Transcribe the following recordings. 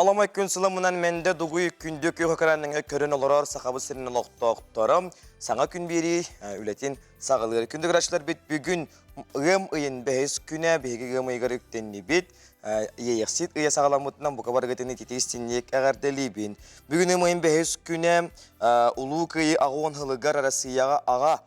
Alamay gün sılamından mende dugu kündük yukarıdan körün olur sahabı sirinin loktoqtarım. Sana gün biri ületin sağılır. Kündük araçlar bit bugün ayın 5 güne begi ığım yüktenli bit. Yeyeksit ıya sağlamıtından bu kabar gıtını titestinlik ağardeli bin. Bugün ayın 5 güne ulu kıyı ağın hılıgar arası yağa ağa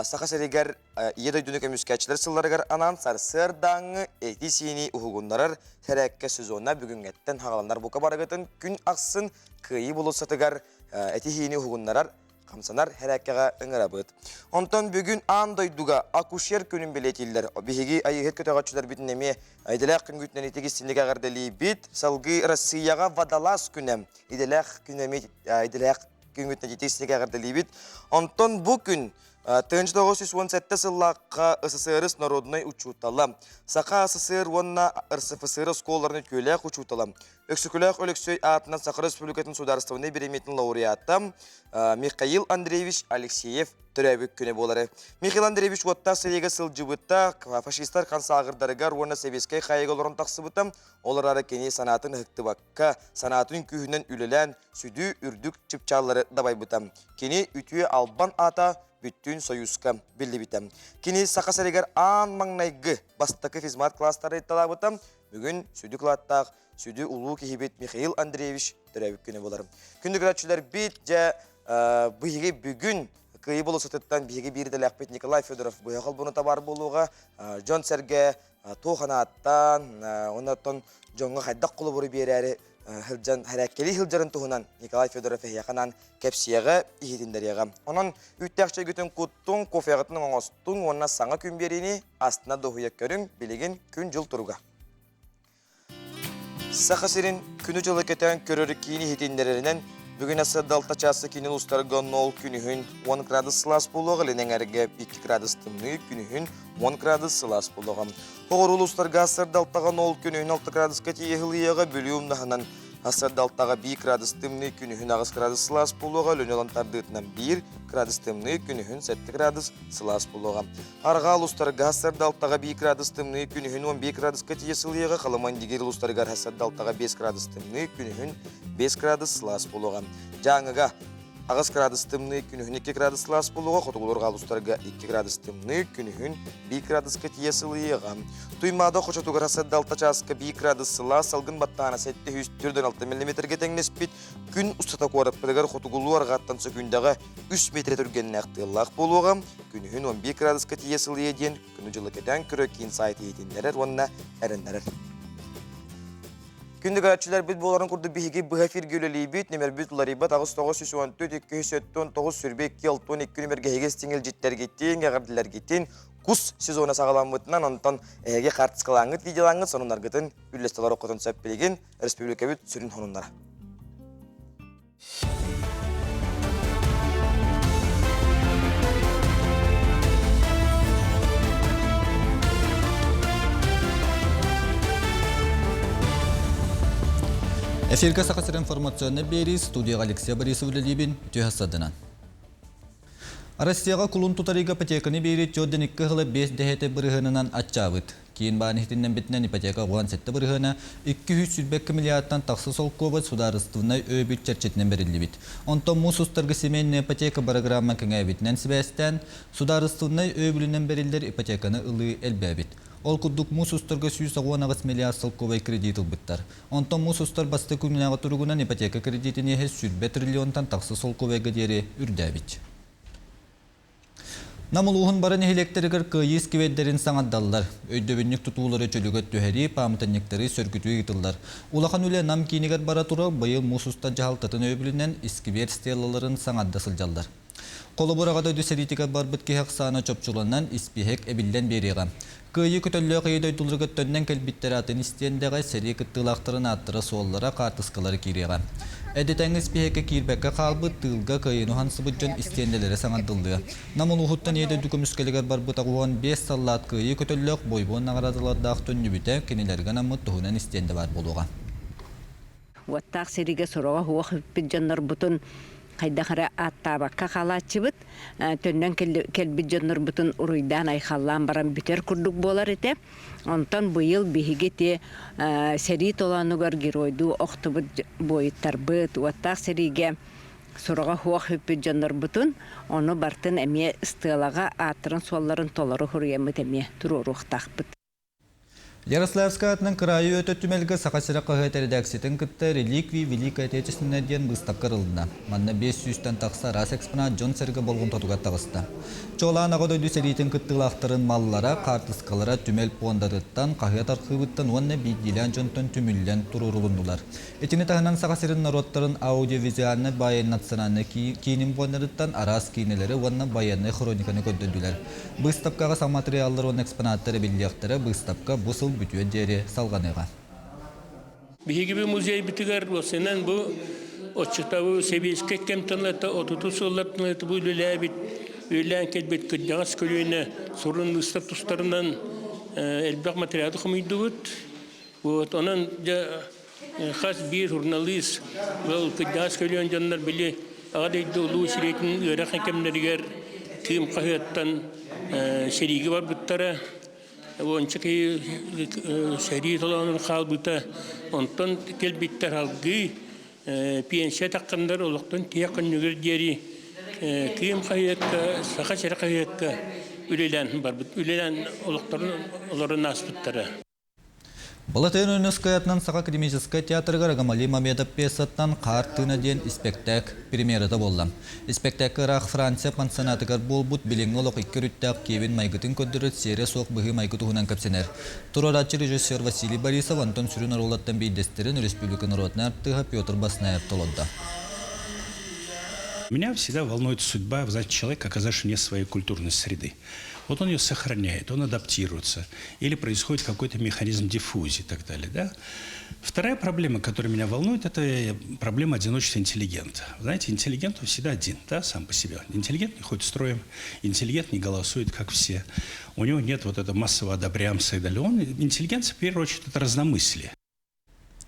Saka seriger yeda dönük müsketçiler sıllarıgar anan sarsırdan etisini uhugundarar terekke sezonuna bugün etten hağalanlar bu kabarıgıtın gün aksın kıyı bulu satıgar etihini uhugundarar kamsanar herekkeğe ıngırabıt. Ondan bugün andayduga akuşer günün biletiller bihigi ayı her kötü ağaççılar bütünlemi aydelak gün gütnen itigistinlik ağardeli bit salgı Rossiyaga vadalas günem idelak günemi idelak gün gütnen itigistinlik ağardeli bit. Ondan bugün 1917 сыллаққа СССР народной учуталам. Сақа СССР онна РСФСР сколларны көлек учуталам. Өксікілек өліксөй атынан Сақа Республикатын сударыстауны береметін лауреатам Михаил Андреевич Алексеев түрәбік күні болары. Михаил Андреевич отта сырегі сылжыбытта фашистар қансағырдарығар оны Советскай қайығылырын тақсыбытам. Олар ары кене санатын ұқтыбаққа, санатын күйінен үлілен сүді үрдік чыпчалары дабайбытам. Кене үтіе албан ата bütün soyuzka bildi bitem. Kini sakasarigar an mangnaygı bastakı fizmat klastары talabıtam. Bugün südü klattaq, südü ulu kihibit Mikhail Andreevich törevik günü bolarım. Kündük ratçılar bitce bıyığı bugün kıyı bolu satıttan bıyığı bir de lakbet Nikolay Fedorov bıyıqal bunu tabar boluğa John Serge Toğanattan ondan John'a haydaq kulu buru bir yeri Hılcan harekkeli hılcarın tuhunan Nikolay Fedorov yakanan kepsiyağı ihidinler yağı. Onun üttekçe gütün kuttun, kofiyatının oğustun, ona sana gün birini aslında doğuyak görün, biligin gün jıl turuga. Sakasirin günü jılı keten körörü kini ihidinlerinden bugün asa dalta çası kini uluslarıga nol günühün 10 gradus sılas buluğa, lenen erge 2 gradus tımnı günühün 10 gradus sılas buluğa. Hoğur uluslarıga asır daltaga nol günühün 6 gradus kati yehiliyaga bölüğüm dahanan asır daltaga 1 gradus tımnı günühün 9 gradus sılas buluğa, lönyolan tardığıtından 1 gradus tımnı günühün 7 gradus sılas buluğa. Arga uluslarıga asır daltaga 1 gradus tımnı günühün 11 gradus kati yehiliyaga, kalaman digir uluslarıga asır daltaga 5 gradus tımnı günühün 5 gradus sılas buluğa. Жаңыға ағыз градус тымны күнігін 2 градус лас болуға, қотығылырға алыстарға 2 градус тымны күнігін 1 градусқа тиесіліға. Туймада қошатуғыр асады алта часқа 1 градус лас салғын баттағына 746 мм теңнес бет күн ұстата қуарып білігер қотығылуарға аттансы күндағы 3 метр түргенін әқтілақ болуға, күнігін 11 градусқа тиесіліге ден күні жылы кетен күрі кейін сайты етіндерер, онына әріндерер. Kündük araççılar bit boların kurdu bihigi bıhafir göleli bit, nemer bit uları bat, ağız 914-209 sürbek 2-12 nümerge heges tingil jitler gittin, gağardiler gittin, kus sezona sağlamıtından ondan ege kartıskalanıt, videolanıt, sonunlar gıtın, üllestalar okutun söp biligin, Respublika bit sürün honunlara. Эфирге сақасыр информационны бері студияға Алексей Борисов Лебин түйасадынан. Россияға кулун тутарыға ипотеканы бері жодын 2 жылы 5 дехеті бірғынынан атчабыд. Кейін баған ехтінен бітінен ипотека оған сетті бірғына 200 миллиардтан тақсы сол көбіт сударыстығына өбіт черчетінен берілі бит. Онтан мұсыстырғы семейні ипотека программа кеңе бітінен сібәстен сударыстығына өбілінен берілдер ипотеканы ылы әлбәбіт. Ол күрдік мұсыстырға 190 миллиард сыл көбай кредит ұлбыттар. Онтан мұсыстар басты күнінағы тұрғынан ипотека кредитіне 100 триллионтан тақсы сол көбайға дері үрдәбіт. Намылуғын барын электригер кыйыс кебеддерин саңаддаллар. Өйдөбүннүк тутуулары чөлүгөт төһери памытаннектери сөргүтүү итылдар. Улахан үле нам кинигер бара тура быйыл мусуста жалтатын өбүлүнен искибер стеллаларын саңадда сылжалдар. Колу бурагада дөсеритиге барбыт кехек саана чопчуланан испихек эбилден берига. Кыйы көтөллөө кыйдай дулрыгыт төннен келбиттератын истендеге сери кыттылактырын аттыры суоллара картыскалары кирига. Эдетеңіз пехеке кирбекке қалбыт тылға кыйыну хансыбыджын истенделері саңадылды. Намыл ұхыттан еді дүкіміскелігер барбыта қуған 5 саллат кыйы көтөллөк бойбуын ағарадылардақ төнні бүте кенелерген амыт тұхынан истенде бар болуға. Уаттақ сериге сұрауға хуақ хүппет жандар бұтын Кайдахара аттабакка халачыбыт, төннөн келбит жоннор бутун уруйдан айхаллан баран бүтер курдук болар ите. Онтон быйыл бихигете сери толанугар геройду октубут бойыттар быт, уаттақ сериге сурага хуах хөппүт жоннор бутун, оны бартын эме стылага аттырын суалларын толары хуруемыт эме туруруқтақпыт. Ярославская атынан крайы өтө түмелге сақасыра қағайтередәксетін күтті реликвии Великой Отечественной ден бұстап қырылына. Манна 500-тен тақса рас экспонат Джон Серге болғын тотуға тағысты. Чоғлан ағыды серитін күттілақтырын маллара, қартысқалара түмел пуандадыттан, қағият арқыбыттан онна бейдилен жонтон түмілден тұрурулындылар. Етіні тағынан сақасырын народтарын аудиовизуальны байыннатсынаны кейінім пуандадыттан арас кейінелері онна байынны хрониканы көддөділер. Бұстапқаға сал материаллар он экспонаттары білдіяқтары бұстапқа бұсыл бүтуен дері салғаныға. Бігігі музей бітігер осынан бұл отчықтауы себейске кемтанлаты, отуту соллатынлаты бұл үләбіт, үлән келбет күддағас көліне сұрын ұстап тұстарынан әлбәқ материалды қымайды бұд. Онан қас бір журналист бұл күддағас көліне жандар білі ағадайды ұлу сиретін үйрақ әкемдергер кім қағыттан серигі бар бұттара. Ончаки сери толанын қалбыта, онтон келбиттер алғы пенсия таққандар олықтан тияқын нүгір дері киім қайыққа, сақа сәрі қайыққа үлелен бар бұд. Үлелен олықтарын оларын аспыттары. Балатын өнөскаятынан Сақа академический театрға Рагамали Мамедов пьесаттан қартына ден спектак премьерада болды. Спектакы Рах Франция пансионатыгар болбут билең олық иккерүттәк Кевин Майгытын көндіріт серия соқ бұғы Майгыты хунан кәпсенер. Тураратчы режиссер Василий Борисов Антон Сүрін аролаттан бейдестерін Республика народный артыға Петр Баснаев толодда. Меня всегда волнует судьба человека, оказавшегося вне своей культурной среды. Вот он ее сохраняет, он адаптируется, или происходит какой-то механизм диффузии и так далее. Да? Вторая проблема, которая меня волнует, это проблема одиночества интеллигента. Знаете, интеллигент он всегда один, да, сам по себе. Интеллигент не ходит строем, интеллигент не голосует, как все. У него нет вот этого массового одобрямца и далее. Он, интеллигент, в первую очередь, это разномыслие.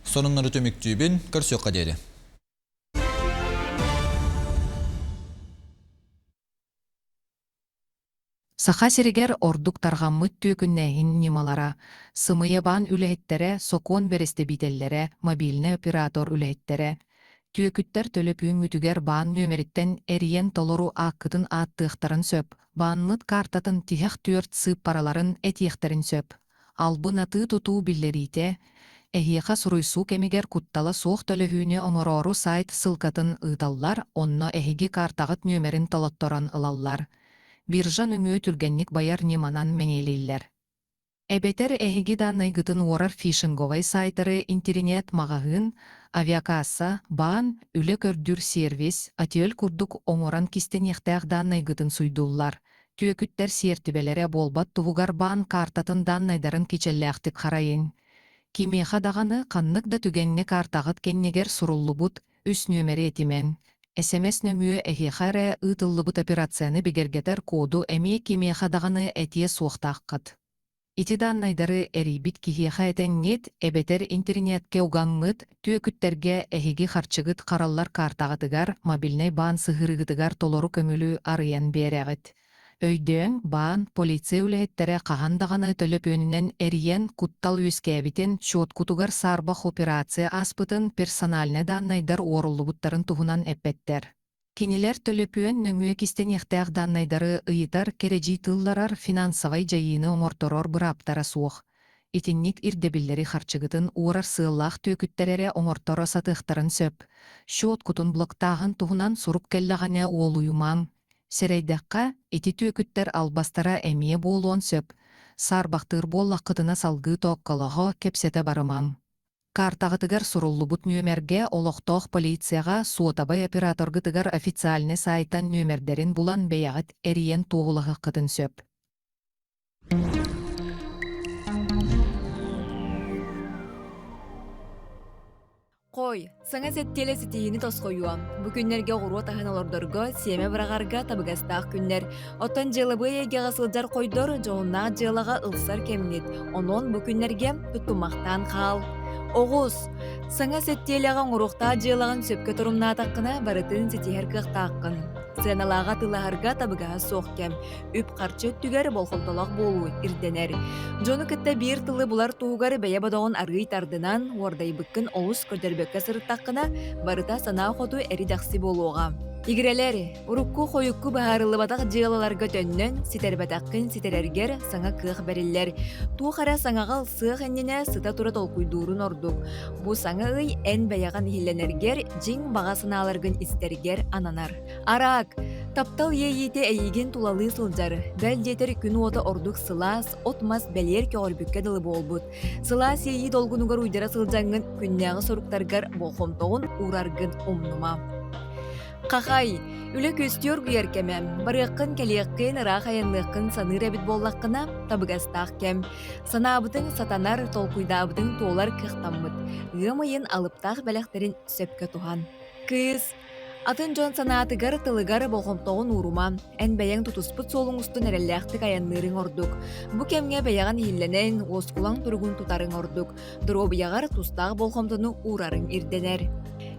Сонуннары төміктүйбен көрсөк қадері. Саха серегер ордук тарғаммыт түйкіннәйін немалара, сымыя бан үләйттері, сокон бересте бителлері, мобильный оператор үләйттері. Түйкіттер төліп үңгітігер бан нөмеріттен әриен толору аққытын аттықтарын сөп, банныт картатын тихек түрт сып параларын әтиектерін сөп. Албын аты тұту биллерите, әхиеқа сұруйсу кемегер куттала соқ төлігіне оморору сайт сылкатын ұйталлар, онно әхиги картағыт нөмерін толотторан ылаллар. Биржан үмі түргенник баяр неманан менелейлер. Эбетер әхиги данный гытын орар фишинговай сайтары интернет мағағын, авиакасса, бан, үлі көрдүр сервис, атиөл курдук оңоран кистен ехтәқ данный гытын суйдуллар. Түйекіттер сертібелері болбат туғығар бан картатын даннайдарын кечелләқтік қарайын. Кимеха дағаны қаннық да түгенне картағыт кеннегер суруллы бұд, үс нөмері етімен. СМС нөмүйі әхиқары ұтылы бұд операцияны бігергетер коду әме кимеха дағаны әтие суықтаққыд. Ити даннайдары әрейбіт кихеха әтен нет, әбетер интернетке уғаңғыд, түйекіттерге әхиги харчығыт қараллар картағытыгар, мобильнай бан сығырығытыгар толору көмілі арыян берәғыд. Өйден, бан, полиция үләйттері қағандағаны төліп өнінен әриен куттал өскәбітен шот кутугар сарбақ операция аспытын персональны даннайдар орылы бұттарын туғынан әппеттер. Кенелер төліп өн нөмүйе кистен ехтәқ даннайдары ұйытар кережи тылларар финансавай жайыны оморторор бұраптара суық. Итинник ирдебілleri харчығытын уырар сыллақ төкіттерері оморторо сатықтарын сөп. Шот кутун блоктағын туғынан сұруп келлағане ол уйымам. Серейдаққа ити төкіттер албастара әмие болуын сөп. Сарбақтыр болла қытына салғы тоққалығы кепсеті барымам. Картағытыгар суруллы бұт нөмерге олықтоқ полицияға суотабай операторғытыгар официальны сайтан нөмердерін бұлан бейағыт әриен тоғылығы қытын сөп. Қой, саңа сәттелі сетейіні тосқойуам. Бүкіннерге ғұру тахын олордорго, семе бірағарға табығастақ күннер. Оттан жылыбы егеға сылжар қойдор, жоғына жылаға ылсар кемнет. Онон бүкіннерге тұттымақтан қал. Оғыз, саңа сеттелеген ұрықта жиылаған сөпке тұрымнатаққына барытын сетихер кықтаққын. Сыналаға тылағарға табыға соқкем. Үп қарчы түгер болқылтолақ болуы ирденер. Жоны кітті бір тылы бұлар туғар бәе бадағын арғый тардынан, ордай бүккін олыс көдербекке сырыттаққына барыта сана қоту әрі дақсы болуға. Игрелер, урукку хойукку бахарылы батақ жиылаларға төннен, ситербатаққын ситерергер саңа кық бәрілер. Туғара саңағал сық әннене сыта тұра толкуйдурын ордук. Бұ саңа үй ән бәяған хилленергер, жин бағасын аларғын істергер ананар. Арақ, таптал ейеті әйеген тулалы сылжар. Бәл жетер күн оты ордук сылас, отмас бәлер кеғорбүкке дылы болбут. Сылас ейі долгунугар уйдара сылжаңын күннәғы соруктаргар болхомтоғын ураргын омнума. Қақай, үлі көстер күйер кәмәм, барыққын кәлеққын ырақ аянлыққын саныр әбіт боллаққына табығастақ кәм. Санабытың сатанар толкуйдабытың толар кықтаммыт. Ғымайын алыптақ бәләқтерін сөпкі туған. Кыз, атын жон санатыгар тылыгар болғымтоғын урума, ән бәяң тұтыспыт солың ұстын әрелләқтік аянлырың ордук. Бұ кәмге бәяған хилленен осқулаң тұрғын тұтарың ордук. Дұру бияғар тұстағы болғымтыны урарың ирденер.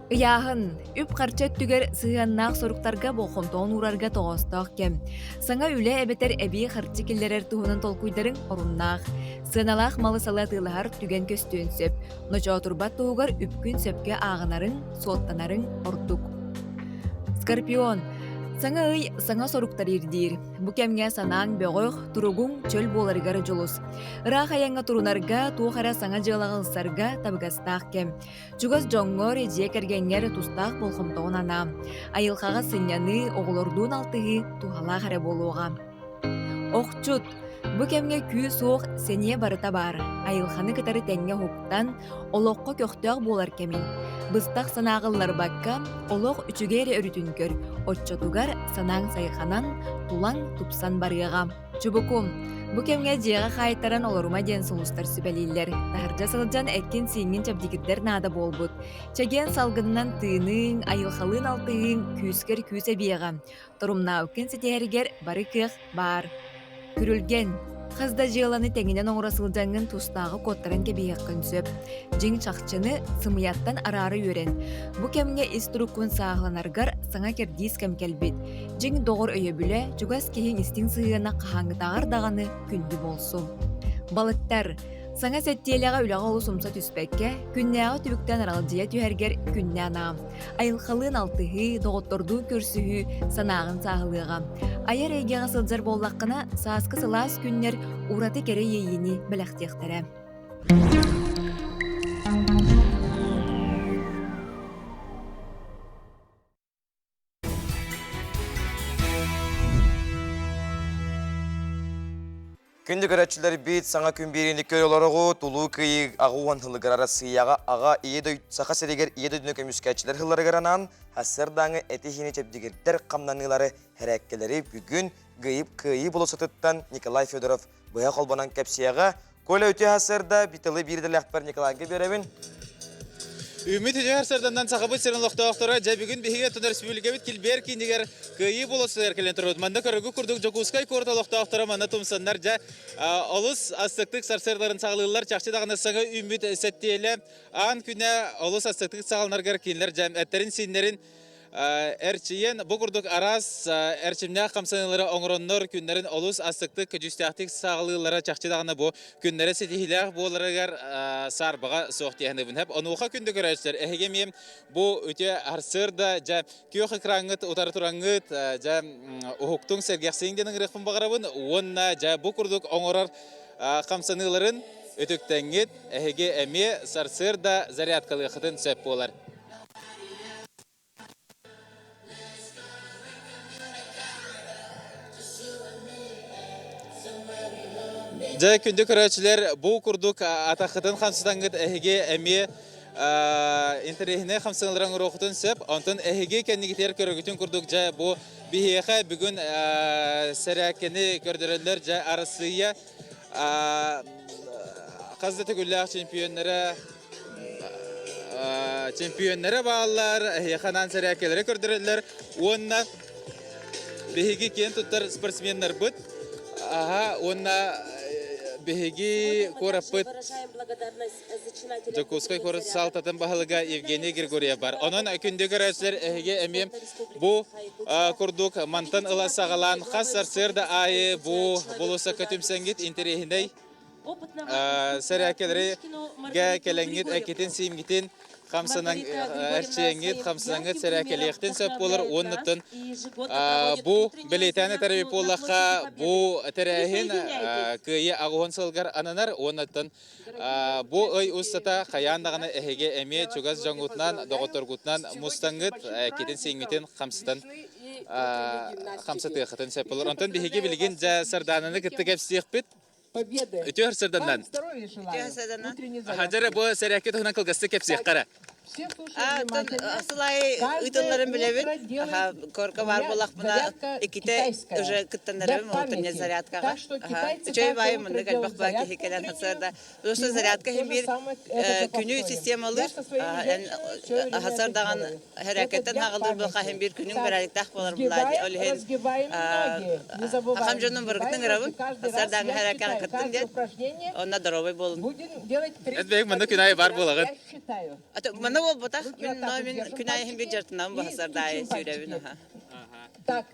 Яғын, үп қарчат түгер сығаннақ соруқтарға болқомтоғын урарға тоғыстақ кем. Саңа үлі әбетер әбей қарчы келдерер тұғынан толкуйдарын орыннақ. Сыналақ малы салатылығар түген көстуін сөп. Ноча отырбат тұғығар үпкін сөпке ағынарын, соттанарын ордук. Скорпион. Саңа ый саңа соруктар ирдир. Бу кемге санаң бөгөк туругуң чөл боларыгар жолус. Ырах аянга турунарга туухара саңа жылагылсарга табыгастақ кем. Жугас жоңгор жекергенгер тустақ болхомтоғын ана. Айылқаға сыняны оғылордун алтығы тухала харе болуға. Оқчут. Бу кемге күй соқ сене барыта бар. Айылханы кытары тәңге хуктан олоққа көқтөк болар кемин. Быстақ санағылар бакка, олоқ үчігері өрітін көр. Отчотугар санаң сайханан тулаң тупсан барыға. Чубукум, бу кемге жеға қайттаран олорума ден сұлыстар сүбәлейлер. Тахаржа сылжан әккен сиңін чабдикеттер нада болбут. Чаген салгыннан тыының, айылхалын алтығын күйскер күйсе бияға. Тұрымна өккен сетергер бары кық бар. Күрілген. Қызда жиыланы тәңінен оңырасылдаңын тұстағы коттарын кебейеккін сөп. Жин шақчыны сымияттан арары өрен. Бұ кәмге истұруккун сағыланарғар саңа кердейс кәм кәлбет. Жин доғыр өйе бүлі, жүгас кейін істің сығына қағаңы тағар дағаны күнді болсу. Балыттар. Саңа сәттеліға үліға олы сумса түспәкке, күннәғы түбіктен аралдия түйәргер күнне ана. Айылқалын алтығы, доғыттордуын көрсігі, санағын сағылыға. Айар әйгеға сылжар боллаққына саасқы сылас күннер ураты кере ейіні біләқтектірі. Күнді көрәтшілер бейт саңа күн берені көр оларығы тұлу күйі ағуан хылығыр арасыяға аға сақа серегер еді дүнеке мүскәтшілер хыларығыр анан әсірдаңы әті хені чәпдігердер қамнанылары әрәккелері бүгін ғайып күйі болу сатыттан Николай Федоров бұя қолбанан кәпсияға көйлі өте әсірді бітілі бірді ләқпар Николайға беремін. Үміт үдер сарданнан сақабыт сырын лоқтауқтыра жәбігін бігіге тұнар республикабет келбер кейінігер күйі болысы әркелен тұруд. Манда көрігі күрдік жокускай көрді лоқтауқтыра манда тұмсаннар жа олыс астықтық сарсырдарын сағылылар чақшы дағына саңа үміт сәттейлі ан күні олыс астықтық сағылынарғар кейінлер жа әттерін сейінлерін әрчиен бұқырдық арас әрчімне қамсанылары оңыроннор күнлерін олыс астықтық күжістіқтік сағылылары чақшы дағына бұл күнлері сетихілер боларығар сарбаға соқтияны бұн әп. Оны оқа күнді көрәшілер әйгемем бұл өте арсырда жа күйоқ экраңыт, ұтары тұраңыт, жа ұхықтың сәргәқсеңденің рықпын бағарабын, онна жа бұқырдық оңырар қамсаныларын өтіктәңгет әйге әме сарсырда зарядкалы қытын сөп болар. Жай күнді көрәтшілер бұл күрдік атақытын қамсытаңғыт әйге әме интернетіне қамсыңылырың роқытын сөп, онтын әйге кәнігітер көрігітін күрдік жай бұл бейеға бүгін сәрәкені көрдірілер жай арасыйя қазды түгілләқ чемпионнары бағалар, әйеқанан сәрәкелері көрдірілер, онына бейеге кен тұттар спортсменлер бұд, онына биһиги кораппыт Жакускай корот салтатын баһалыга Евгений Григорьев бар. Онон күндө көрөсүлөр эге эмем бу курдук мантан ыла сагалан хасар сырда айы бу болуса көтүмсеңгит интерехиндей сәрәкелери гэ келеңгит әкетин симгитин хамсанан әрчеңгит хамсанангыт сәрәкелектен сөп болар оннытын бу билетаны тарбип боллакка бу терехин кыйы агон сылгар ананар оннытын бу ой устата каяндагына эһеге эме чугас жаңгутнан доготоргутнан мустангыт әкетин симгитин хамсытын хамсаты хатын сөп болар онтан биһиге билген жа сардананы киттегеп сыйыппыт Үтүөр сырданнан. Хажары бу сәрәкет хунан кылгасты кепсек кара. Асылай ыйтыларын билебит. Корка бар болак мына иките уже кыттандарым отыне зарядкага. Чөй бай мында галбак бар кехекелен хасарда. Просто зарядка хем бир күнү системалы хасардаган хәрәкәттән хагылдыр булка хем бир күнүн берәлектәх булар булады. Олһен хамҗонның бергәтен гәрәбен хасардагы хәрәкәт кыттын дит. Онда дорогой болун. Әтбек мында күнәй бар булагын. Мына бол ботак мен күнәй хем бир жартынан бу хасардай сөйләбин.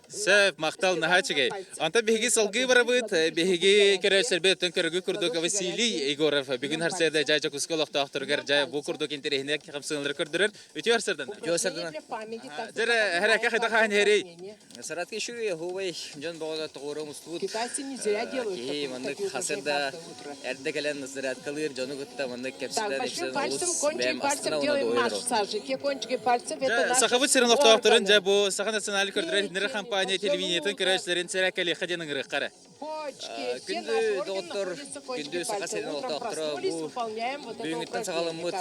Сөп мактал нахачыгай. Анта биһиги салгы барабыт, биһиги көрәсәр бетен көргү курдук Василий Егоров. Бүгүн һәрсәдә жай Жакускалык тахтыргар жай бу курдук интерехне хамсынлар көрдүрөр. Үтү һәрсәдән. Жосардан. Жара хәрәкәт хайда хан хәри. Саратки шу хувай жон богда тогором устут. Китайцы не зря делают. И мандык хасарда эрдә келән заряд кылыр жоны гытта мандык кепсидә дипсен. Пальцем кончик пальцем делаем массаж сажики, кончики пальцев это Сахавыт сирен тахтырын жай бу Сахан националь көрдүрөр компания телевидениятын көрәчләрен сәрәкәле хәденең рәкъәре. Күндү доктор күндү сакасен доктор бу бүгүнтен сагаламыт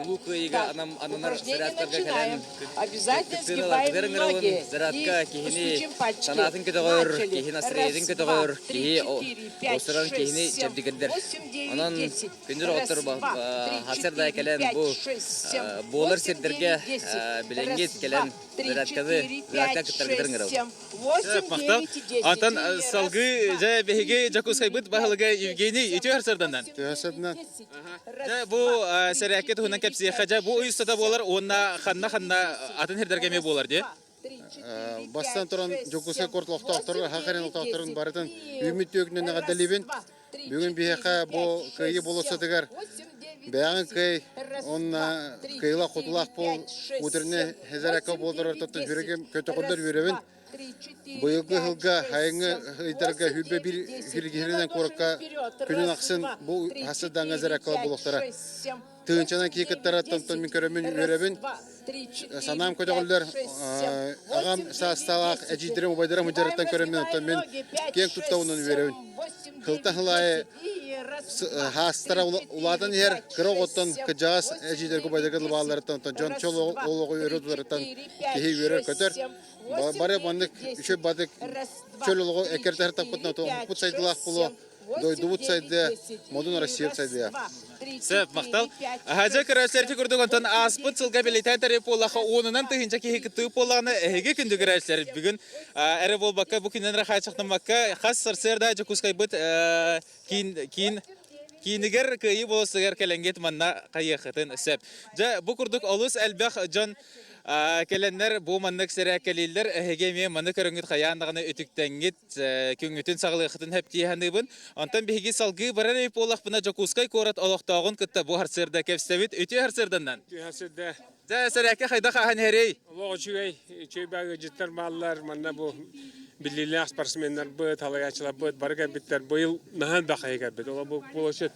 лукыйга ананар зарядкага келен обязательно сгибаем ноги. зарядка кихини санатын көтөгөр кихин асредин көтөгөр ки осыран кихини чабдигердер анан күндү доктор хасырда келен бу болар сирдерге биленгет келен зарядканы зарядка кытыргырыңыр. Мактал. Антан салгы жа беге Жакускай бит баһалыга Евгений үтү һәрсәрдәннән. Төһәсәднән. Жа бу сәрәкет хунан кепси хаҗа бу уйсада болар онна ханна атын һәрдәргәме болар ди. Бастан торан Жакускай кортлыкта акторга хакырын акторын барытын үмит төгнән гадәлибен. Бүген бихәка бу кыйы булса дигәр. Бәгән кый онна кыйла кутулак бул үтерне хәзәрәкә булдырыр тотты жүрегем көтөгөндер йөрәбен. Быйылгы хылга хайыңы ыйдарга хүлбе бир хиргеринен коракка күнүн аксын бу хасыдан газаракла булуктара. Тыынчанан кийкеттер тонтон мен көрөмөн үрөбүн. Санам көтөгөлдөр агам састалак эжидирем убайдырам жараттан көрөмөн тон мен кең туттауынан үрөбүн. Хылтахлай хастара уладан ер кыроготтон кыжас эжидерге убайдыргы баллардан жон чоло олого үрөдөртан кеһи үрөр көтөр. Бары бандык үшө бадык чөлөлгө экертер таппытна то путсайдылак було дойдубут сайды модун Россия сайды. Сөп мактал. Хаҗа көрәшләрче күрдек онтан аспыт сылга билетен тареп булаха онунан тыгынча кеһи кытып булганы эһеге күндү көрәшләр бүген эре болбакка бу күннән рахат чыкнымакка хас сырсырда Жакускай бит кинигер кыйы болсагар келенгет манна кайыхытын сөп. Жа бу күрдек алыс әлбәх жан келеннер бу маннык сәрәкәлиләр эһегеме маны көрөнгөт хаяндагына үтүктәнгет күңүтүн саглыгытын хәп тиһәнебен антан биһиги салгы бараны полах бына Жакускай корат алактагын кытта бу харсырда кепстәбит үтү харсырданнан Харсырда да сәрәкә хайда хаһан хәрей логичай чөйбәгә җиттер маллар манна бу биллиле спортсменнар бу талаячылар бу барга биттер быел наһан бахайга бит ул бу булышыт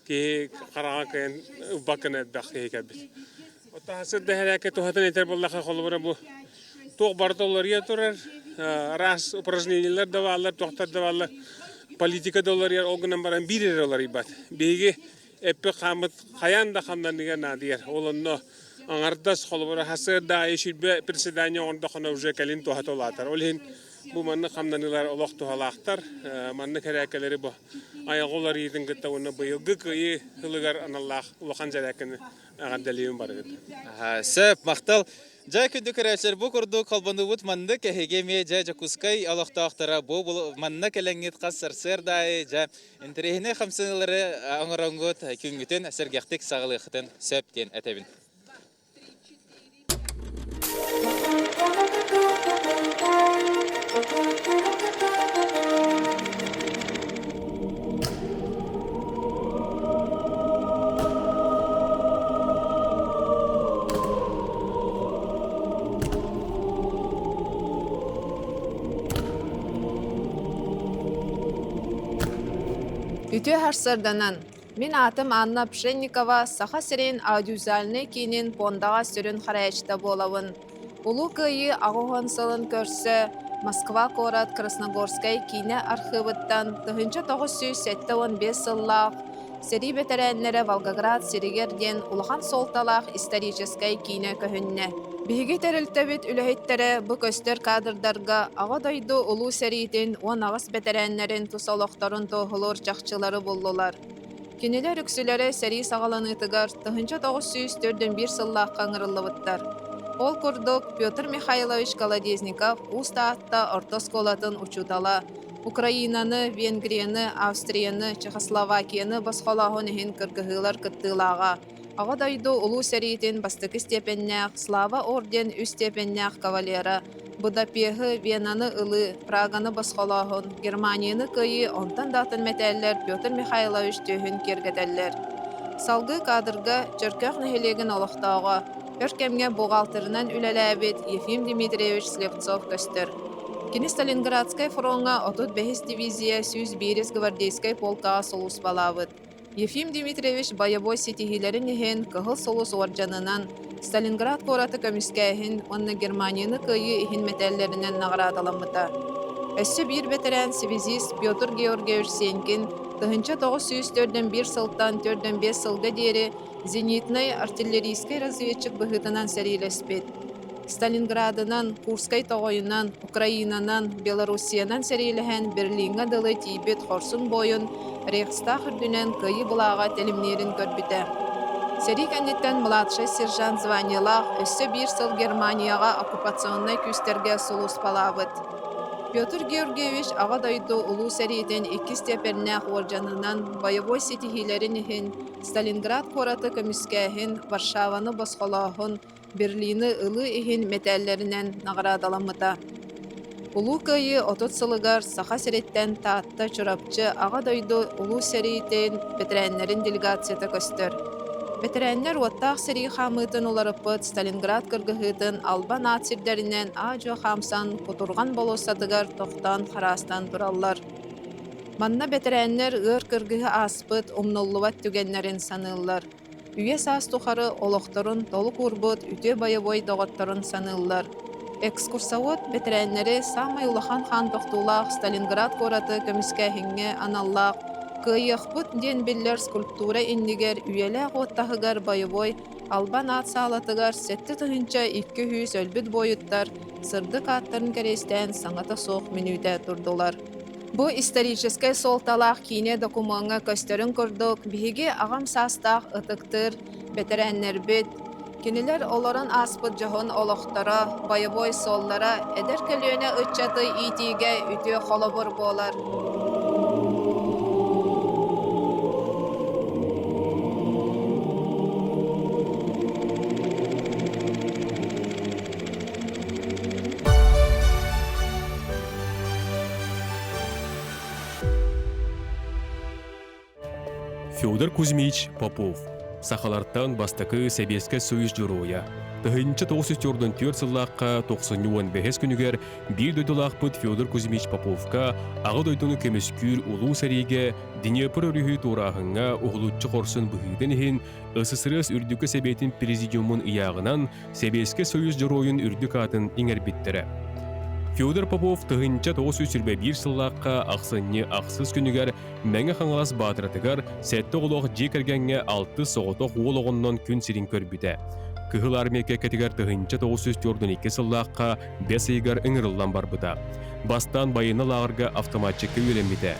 ки карага кен бакына бахайга бит Отасыда хәрәкәт тухатын әйтер буллаха холбара бу тог бартолларга турар раз упражнениялар давалар тохтар давалар политика доллар огынан баран бирер олар ибат беге эппе хамыт хаянда хамдан дигән надир олонно аңардас холбара хасырда ишибе председание онда хана уже калин тухатолатар олин бу манны хамданылар олох тухалактар манны хәрәкәләре бу аягылар идин гытта уны быелгы кыйы хылыгар аналлах улахан жаракны аган далием бар. Сөп мактал Жа күндік көрәшер бұ күрді қалбанды бұд манды кәхеге ме жа Жакускай алақтақтара бұл манна кәләңгет қасыр сырдай жа интерехіне қамсынылары аңыраңғыт күнгітін әсіргектік сағылықытын сөптен әтәбін. Үтө харсарданан. Мен атым Анна Пшенникова саха сирен аудиозуальный кейінен пондаға сүрін қарайчта болауын. Улу күйі ағуған сылын көрсі Москва корат Красногорскай кейіне архивыттан 1915 сыллақ сери бетерәнлері Волгоград Серегерден улахан солталақ историческай кейіне көхінне. Биһиги терилтебит үлэһиттэрэ бу көстөр кадрдарга ага дойду улуу сериитин уон агас бетерэннерин тусалохторун тоохулуур чахчылары боллулар. Кинилер үксүлери сери сагаланыытыгар 1941 сыллаакка ыңырыллыбыттар. Ол курдук Петр Михайлович Колодезников устаатта ортосколатын учутала Украинаны, Венгрияны, Австрияны, Чехословакияны басхолаһын иһин кыргыһыылар кыттыылаага ага дойду улуу сериитин бастыкы степеннях, Слава орден үс степеннях кавалера, Будапехы, Венаны ылы, Праганы басхолаһын, Германияны кыйы онтан датын метеллер Петр Михайлович төһүн кергетеллер. Салгы кадрга чөркөх нехелеген олохтаага, өркемге бухгалтерынан үлеләбит Ефим Дмитриевич Слепцов көстөр. Кини Сталинградскай фронга 35 дивизия 101 гвардейскай полкаға солус балабыт. Ефим Дмитриевич боевой сетихилерин ихен кыгыл солус оржанынан Сталинград кораты көміскәйхін онны Германияны кыйы ихин метеллерінен наградаламыта. Өссі бір ветеран связист Петр Георгиевич Сенкин 1941 сылтан 45 сылга дері зенитный артиллерийский разведчик бұғытынан сәрилеспет. Сталинградынан, Курскай тоғойынан, Украинанан, Белоруссиянан сәриліген Берлинға дылы тейбет хорсын бойын Рейхстаг үрдінен күйі бұлаға телімнерін көрбіті. Сәрик әнеттен младший сержант званиялақ өссі бір сыл Германияға оккупационный күстерге сұлыс балабыт. Петр Георгиевич аға дойду улуу сәритен 2 степеннәқ оржанынан боевой сетихилерін ихін Сталинград кораты көміскәхін Варшаваны басқолағын Берлины ылы ихин метеллеринен наградаламыта. Улуу кыйы 30 сылыгар саха сереттен таатта чурапчы ага дойду улуу сериитен ветераннерин делегацията көстөр. Ветераннер уаттаах сери хамытын уларыппыт Сталинград кыргыһытын албан атсирдеринен ажо хамсан кутурган болосадыгар тохтан харастан тураллар. Манна ветераннер ыр кыргыһы аспыт умнуллубат түгеннерин саныллар. Үйе саас тухары олохторун толук урбут үтө боевой доготторун саныллар. Экскурсовод ветераннери самай улахан хан тохтуулаах Сталинград кораты көміскәһиңе аналлаах кыйыхпут ден биллер скульптура иннигер үйеләк оттахыгар боевой албан ат саалатыгар сетті тыһынча 200 өлбүт бойуттар сырдык аттарын керестен саңата соох минүтэ турдулар. Бу исторический солталах кине документга көстөрүн көрдүк. Биһиги агам састах ытыктыр ветераннер бит. Кинилер олорон аспыт жохон олохтора, боевой соллара эдер келөөнө ыччаты итиге үтө холобор болар. Федор Кузьмич Попов. Сахаларттан бастакы Советский Союз журуя. 1994 сыллаққа 95 күнігер бір дөйділақпыт Федор Кузьмич Поповка ағы дөйдіні кемескүр улу сәреге Днепр өрігі турағыңа ұғылутчы қорсын бұхиден ехін СССР үрдікі Себетін президиумын ияғынан Советский Союз журуйын үрдік атын еңербеттірі. Федор Попов 1921 сыллаққа ақсынне ақсыз күнігер мәңі қаңылас батыратығар сәтті олық жекергенге 6 соғытық олығыннан күн сирин көрбіді. Кығыл армейке кәтігер 1942 сыллаққа 5 айгар ыңырылдан бар бұда. Бастан байыны лағырға автоматчыққа өлемеді.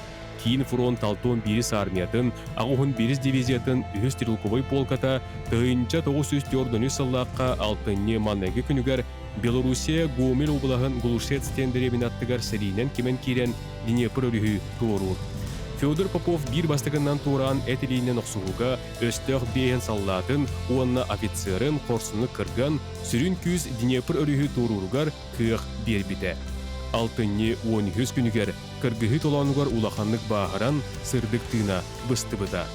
Кин фронт талтон бирис армиятын, ағуғын бирис дивизиятын үхіс стрелковой полката тыйынча 904 сыллаққа 6 маннайғы күнігер Белоруссия Гомель облағын Глушец тендеребін аттығар сәрейнен кемен керен Днепр өрігі туыруыр. Федор Попов бир бастығынан туыран әтелейінен оқсуғыға өстіғ бейін саллатын, уанна офицерын қорсыны кырган, сүрін күз Днепр өрігі туыруырғар күйіқ бербіті. 6-10 күнігер кыргығы толануғар улаханлық бағаран сырдық тыына быстыбыда.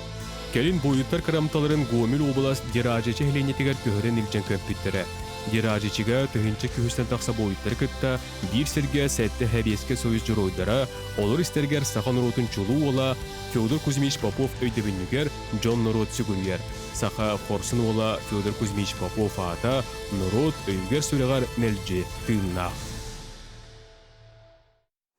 Кәлін бойыттар қырамталарын Гомель облас деражечі хеленетігер көхірен илчен көмпіттері. Деражечіға түхінші күхістен тақса бойыттар күтті, бір серге сәтті хәбеске сөйіз жүройдара, олар істергер сақан ротын чулу ола, Федор Кузьмич Попов өйдебінігер Джон Норот сүгіргер. Сақа қорсын ола Федор Кузьмич Попов ата Норот өйгер сүрегар нәлже тыынна.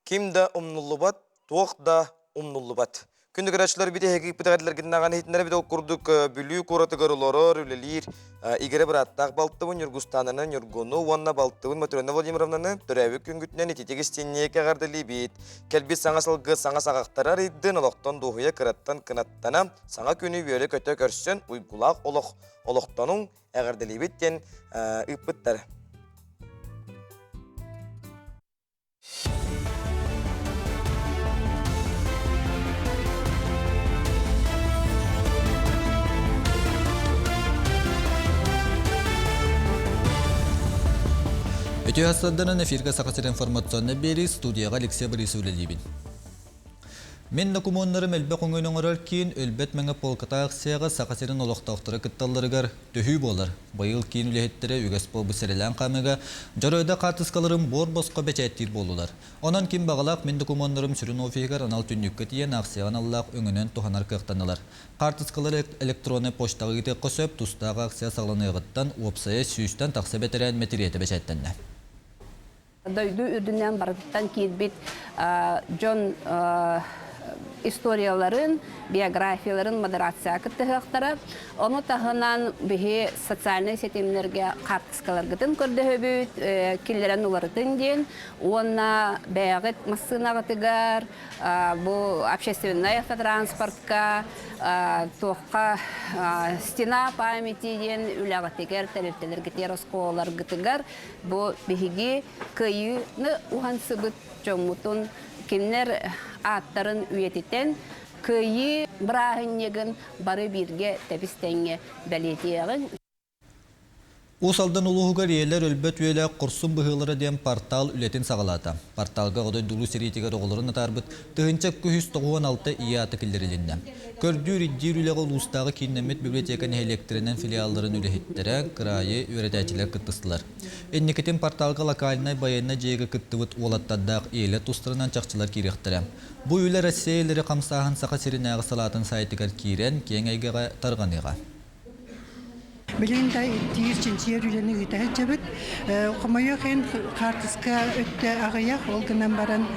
Кимда умнуллу бат, тоқда умнуллу бат. Күнді көрәшілер біде хекіп бітағадылар гіннаған хейтінлері біде оқырдық бүлі көратығыр оларыр, үлелер, игері бір аттақ балтығын, Юргустанының, Юргону, Уанна балтығын, Матрена Владимировнаны түрәві күнгітінен ететегі стеннее кәғардылы бейт. Кәлбі саңа салғы саңа сағақтарар едін олықтан доғыя кыраттан кынаттана, саңа күні бөлі көті көрсен, ұйгулақ олықтаның әғардылы бейттен ұйппыттар. Өте хастардан эфирге сақасыр информационны бері студияға Алексей Борисов үлелейбін. Мен документарым әлбе қоңойның орар кейін өлбет мәңі полката ақсияға сақасырын олықтақтыры күтталарығар төхүй болар. Байыл кейін үлехеттері үгес болбы сәрелән қамыға жаройда қартысқаларым бор босқа бәчәттер болулар. Онан кейін бағалақ мен документарым сүрін офигар анал түннікке тиен ақсияған аллақ өңінен тұханар қықтанылар. Қартысқалар электроны поштағы кетек қосып, тұстағы ақсия сағланығыттан опсая сүйістен тақсы бәтерән мәтереті бәчәттенді. Дойду үрдінен барыттан кейбет Джон историяларын, биографияларын модерация кіттіғақтары. Оны тағынан бігі социальный сетемлерге қартысқаларғытын көрді өбіт, келдерін оларытын ден. Оны бәғыт массынағытығар, бұл общественный автотранспортқа, тоққа стена памяти ден үләғытығар, тәріптелергітер осколарғытығар. Бұл бігі көйіні ұғансы бұт жомутын кемнер аттарын үйететен көйі бірағыннегін бары бірге тәпістенге бәлетеғын. Усалдан улуғығар елер өлбет өйлі құрсын бұғылары дем портал үлетін сағалата. Порталға ғодай дұлу серетігер оғыларын атарбыт тұғынчақ 996 иаты кілдерілінді. Көрдүр иддер үліғі ұлыстағы кейіннемет библиотеканы электринен филиалдарын үліхеттері қырайы өретәчілер күттістілер. Эннекетін порталға локалинай байына жегі күттівіт олаттадақ елі тұстырынан чақчылар керектірі. Бұл үйлі Россия елері қамсағын сақа серінәғы салатын сайтығар кейрен кен айғыға тарғаныға. Білін да дейірченчер үйлені үйтәй жабыт. Қымайы қен қартысқа өтті ағаяқ олғынан баран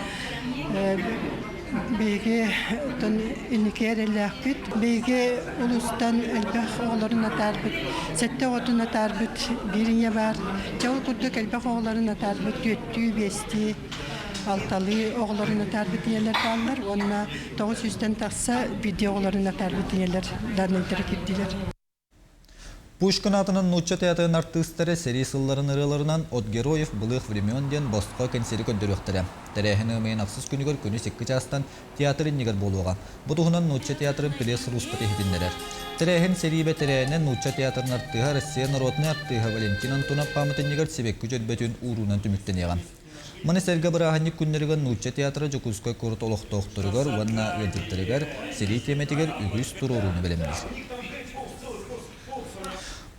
бейге үнікер әліғ бүт. Бейге ұлыстан әлбәқ оғыларын атар бүт. Сәтті отын атар бүт. Беріне бар. Жауыл күрдік әлбәқ оғыларын атар бүт. Өтті, бесті, алталы оғыларын атар бүт елер балылар. Онына 900-тен тақса видео оғыларын атар бүт елер дарнайдары кептілер. Пушкин атынан Нучча театрын артыстары сери сылларын ырыларынан от героев былых времен ден босқа кенсери көндіріқтірі. Тәрәхіні өмейін ақсыз күнігер күні 8 жастан театрын негер болуға. Бұтығынан Нучча театрын пелес руспаты хетіндерер. Тәрәхін серибе тәрәхінен Нучча театрын артыға Россия народны артыға Валентин Антонов памытын негер себек күжет бөтін урунан түміктен еған. Мұны сәргі бірағанник күннерген Нучча театры Жокускай көріт олықтоқтырығар, ванна өдірттірігер, сери теметігер үгіз тұр уруны білеміз.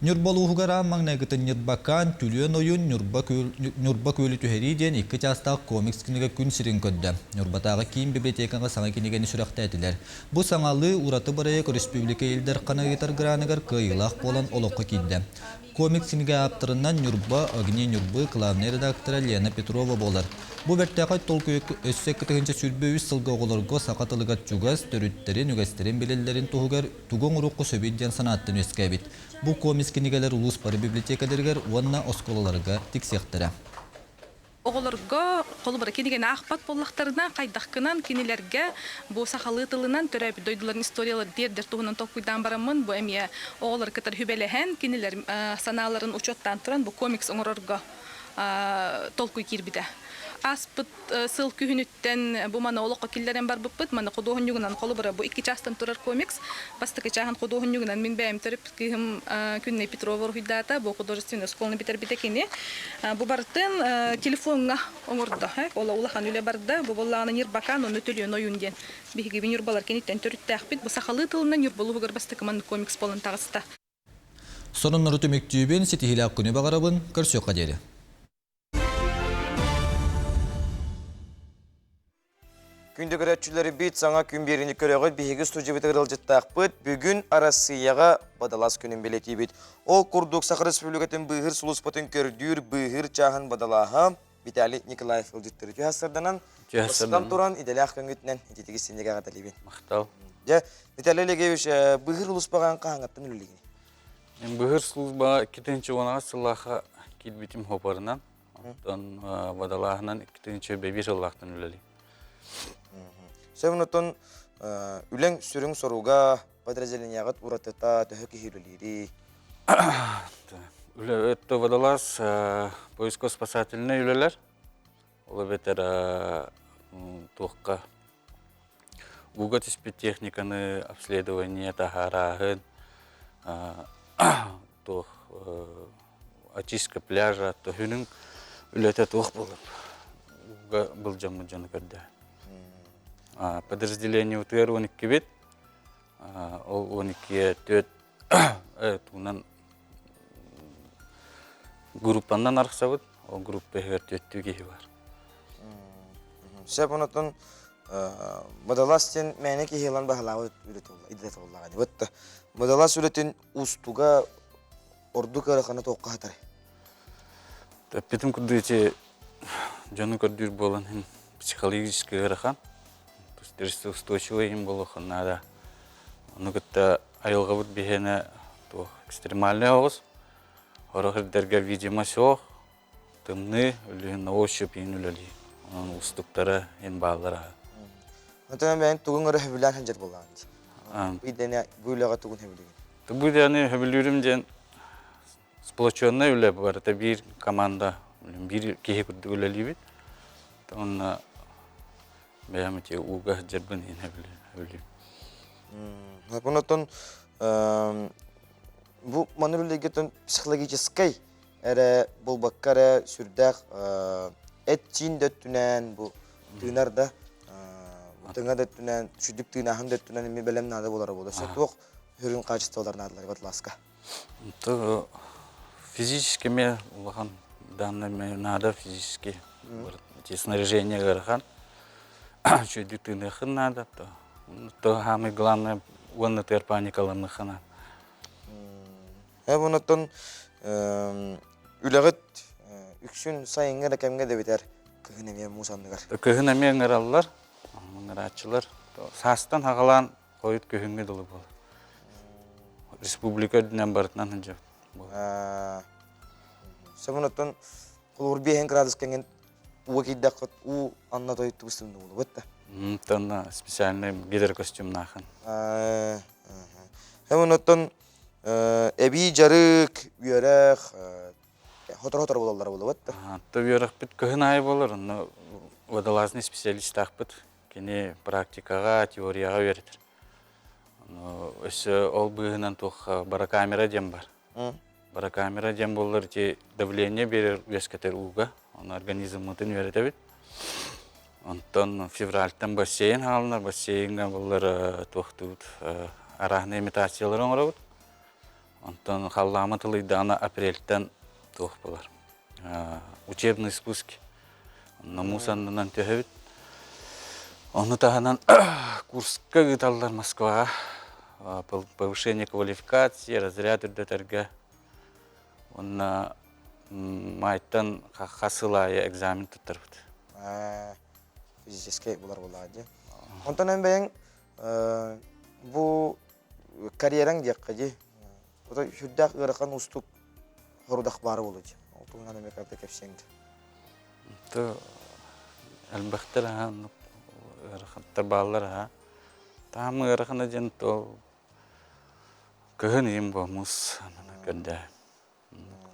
Нюрбалуғығара маңнайғытын нюрбакан, түліен ойын нюрба көлі түхері ден 2 жастағы комикс кінігі күн сирин көдді. Нюрбатағы кейін библиотекаға саңа кенегені сүріқті әтілер. Бұл саңалы ураты барайық республика елдер қанағытар гранығар күйілақ болан олыққа кейді. Комикс кінігі аптырынан Нюрба, Агни Нюрбы, клавный редакторы Лена Петрова болар. Бұл бәрттәқай толқы өссек кітігінші сүрбе үз сылғы оғылырғы сақатылығат жүгаз, түріттерін, үгестерін белелерін тұғығар тұғын ұрыққы сөбейден санаттын өскәбет. Бұл комикс кінігелер ұлыс бары библиотекадергер, онына осколаларға тіксектірі. Оголорго колбара кенеген ахпат боллактарына кайдаккынан кинилерге бу сахалы тылынан төрөп дойдуларын историялар дердер тугунан токуйдан барамын бу эмие оголор кытар хүбелехен кинилер санааларын учоттан туран бу комикс оңорорго толкуй кирбиде. Аспыт сыл күһүнүттен бу мана олоққа киллерен бар буппыт мана кодоһуньюгунан колбара бу 2 частан турар комикс бастыкы чахан кодоһуньюгунан мен бәйм төрүп кыйым күнне Петровор хуйдата бу художественный школны битер битекени бу бартын телефонга оңордо ола улахан үле барда бу боллаганы нирбакан оны төлөөн оюнден биги бинюр балар кенеттен төрүттәхпит бу сахалы тылынан юрболу бугар бастыкы мана комикс болон тагыста Сонуннары төмөктүүбүн сетихилак күнү багарабын көрсөкка дери. Күнді көрәтшілері бейт саңа күн беріні көріғі бейгі студия бітігір ылжыттақ бұд, бүгін Арасияға бадалас күнін белеті бейт. Ол күрдік Сақыр Республикатын бұйғыр сұлыспатын көрдүр бұйғыр чағын бадалаға Виталий Николаев ылжыттыры. Жүйасырданан, Осыдан тұран иделі аққан күтінен ететігі сендегі ағат әлейбен. Мақтау. Виталий Олегович, бұйғыр ұлыспаған қағаңаттан үлілігіне? Бұйғыр сұлыспаға 2-10 сылаға келбетім хопарынан, бадалағынан 2-5 жыллақтан үлілі. Сәвінотын үләң сүрің соруға подразделенияғыт ұратыта төхі кейлілері? Өтті вадалас поиско-спасательный үлелер. Олы бетер тоққа уға түспет техниканы обследование тахарағын, тоқ очистка пляжа, төхінің үлеті тоқ болып. Уға бұл жамы жаны көрді. Подразделение УТР 12 бит, ол 12 төт туынан группандан арқсабыд, ол группа егер төттүү кейі бар. Сәп онатын Мадаластен мәне кейелан бағалауы үдет олағаны. Мадалас үлетін ұстуға орду көріқаны тоққа қатары? Бетім күрді жаны көрдір болан психологический көріқан. Устойчивый им было надо. Ну как-то айылга вот бегене то экстремальный овоз. Орохер дерга видимо все. Тымны или на ощупь инули. Он устуктара ин балдара. Это мен тугун гөрө хебилен ханжар болган. Идене буйлага тугун хебилен. То будет они хебилюрим ден сплоченная үле бар. Это бир команда бир кеhe күрдүлели бит. Он бәйәмете уға жербін ен әбілі. Бұнытын, бұл манырулегетін психологическай әрі бұл баққары сүрдәқ әттен дөттінен, бұл тыңарда, тыңа дөттінен, шүдік тыңа хым дөттінен еме бәлем нады болары болды. Сәт оқ хүрін қачыстылар надылар ғатласқа. Физически ме ұлған данный надо физически. Снаряжение ғарған. Что дитины надо, то самое главное, он на терпаникалам хана. Я вон оттон үлегет үксүн сайынга да кемге де битер кыгынеме мусандыгар. Кыгынеме ңыраллар, ңырачылар, састан хагалан койут кыгынга дылы бол. Республика динен бартынан хынжа. Сәвон оттон кулур бейен градус кенген уакиддақыт у анна тойытту бұстымды болу, бөтті? Тонна специальный гидрокостюм нахын. Хәмін оттон әбей жарық, үйерек, хотыр-хотыр болалар болу, бөтті? Үйерек біт көхін айы болыр, водолазный специалист ақпыт, кені практикаға, теорияға өретір. Өсі ол бұғынан тоқ баракамера дем бар. Баракамера дем болыр, давление берер өскетер уға. Он организм мутын өретебит. Онтон февральтан бассейн халынар, бассейнга болар тоқтуд арахны имитациялар оңырабыд. Онтон халламы тылыйды ана апрельтан тоқ болар. Учебный спуски. Намусанынан төһебит. Оны тағынан курска гыталлар Москваға. Повышение квалификации, разряд үрдетерге. Онна майтан хасылайы экзамен тұттырбыд. Физический бұлар болады. Онтан әмбәйін бұл карьераң деққа де, хүрдәқ ғырыққан ұстық ғырудақ бары болады. Олтуңған әмек әбді кәпсеңді. То әлбәхтер ha ырахаттар баллар ha. Там ырахана ден то кыгын им болмус ана кенде.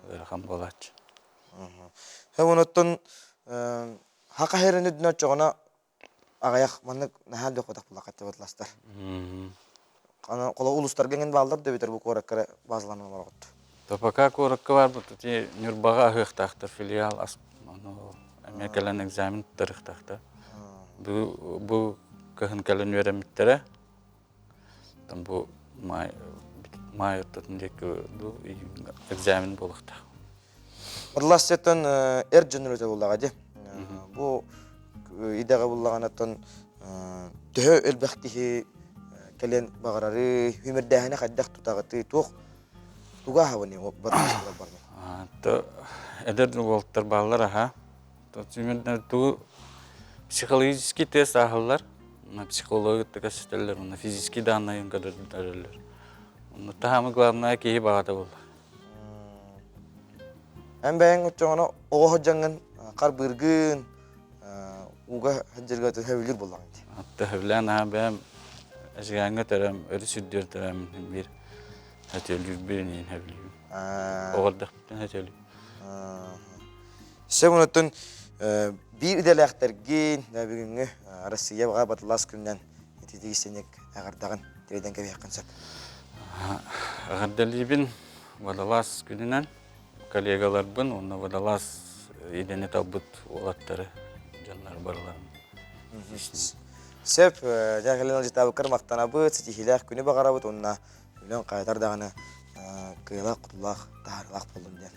Ырахан болач. Хәвонаттан хака херенде дүнә чогына агаяк манны нахал да кодак булакатты ботластар. Ана кола улустар генген балдар да битер бу кораккара базаланма баргат. То пока коракка бар бу ти Нюрбага хыктактыр филиал аны Америкалан экзамен тарихтакта. Бу кыгын калын веремиттере. Там бу май тотындагы бу экзамен болукта. Орластан эрҗенрөтө булдага ди. Бу идега булганаттан тө элбәхтихи келен багарары хүмердәһенә хаддак тутагы тук туга хавыны батышлар бармы. То эдер волттар баллар ha. То тимердә ту психологический тест ахыллар. На психологик тәкәсселәр, на физический данные гадәрләр. Ну тамы главное ки багата бул. Әмбәң үтчәгән ого җанган кар биргин уга хаҗырга тәһәвилер булган. Тәһәвилән ha бәм әҗгәнгә тәрәм өрсүддер тәрәм бир хәтәлүр бирнин хәвли. Огырдык хәтәлү. Сәбунатын bir иделәхтәргин нәбигеңне Россияга батлас күннән тидигисенек агардаган тирәдән кебе якынсап. Агардалибин вадалас күннән коллегалар бун, онна вадалас идене табыт олаттары жаннар барлар. Сеп җәһәлен җитабы кырмактан абы тихиләх күне багарабыт онна үлән кайтар даганы кыйла кутлах тарлак булдым дигән.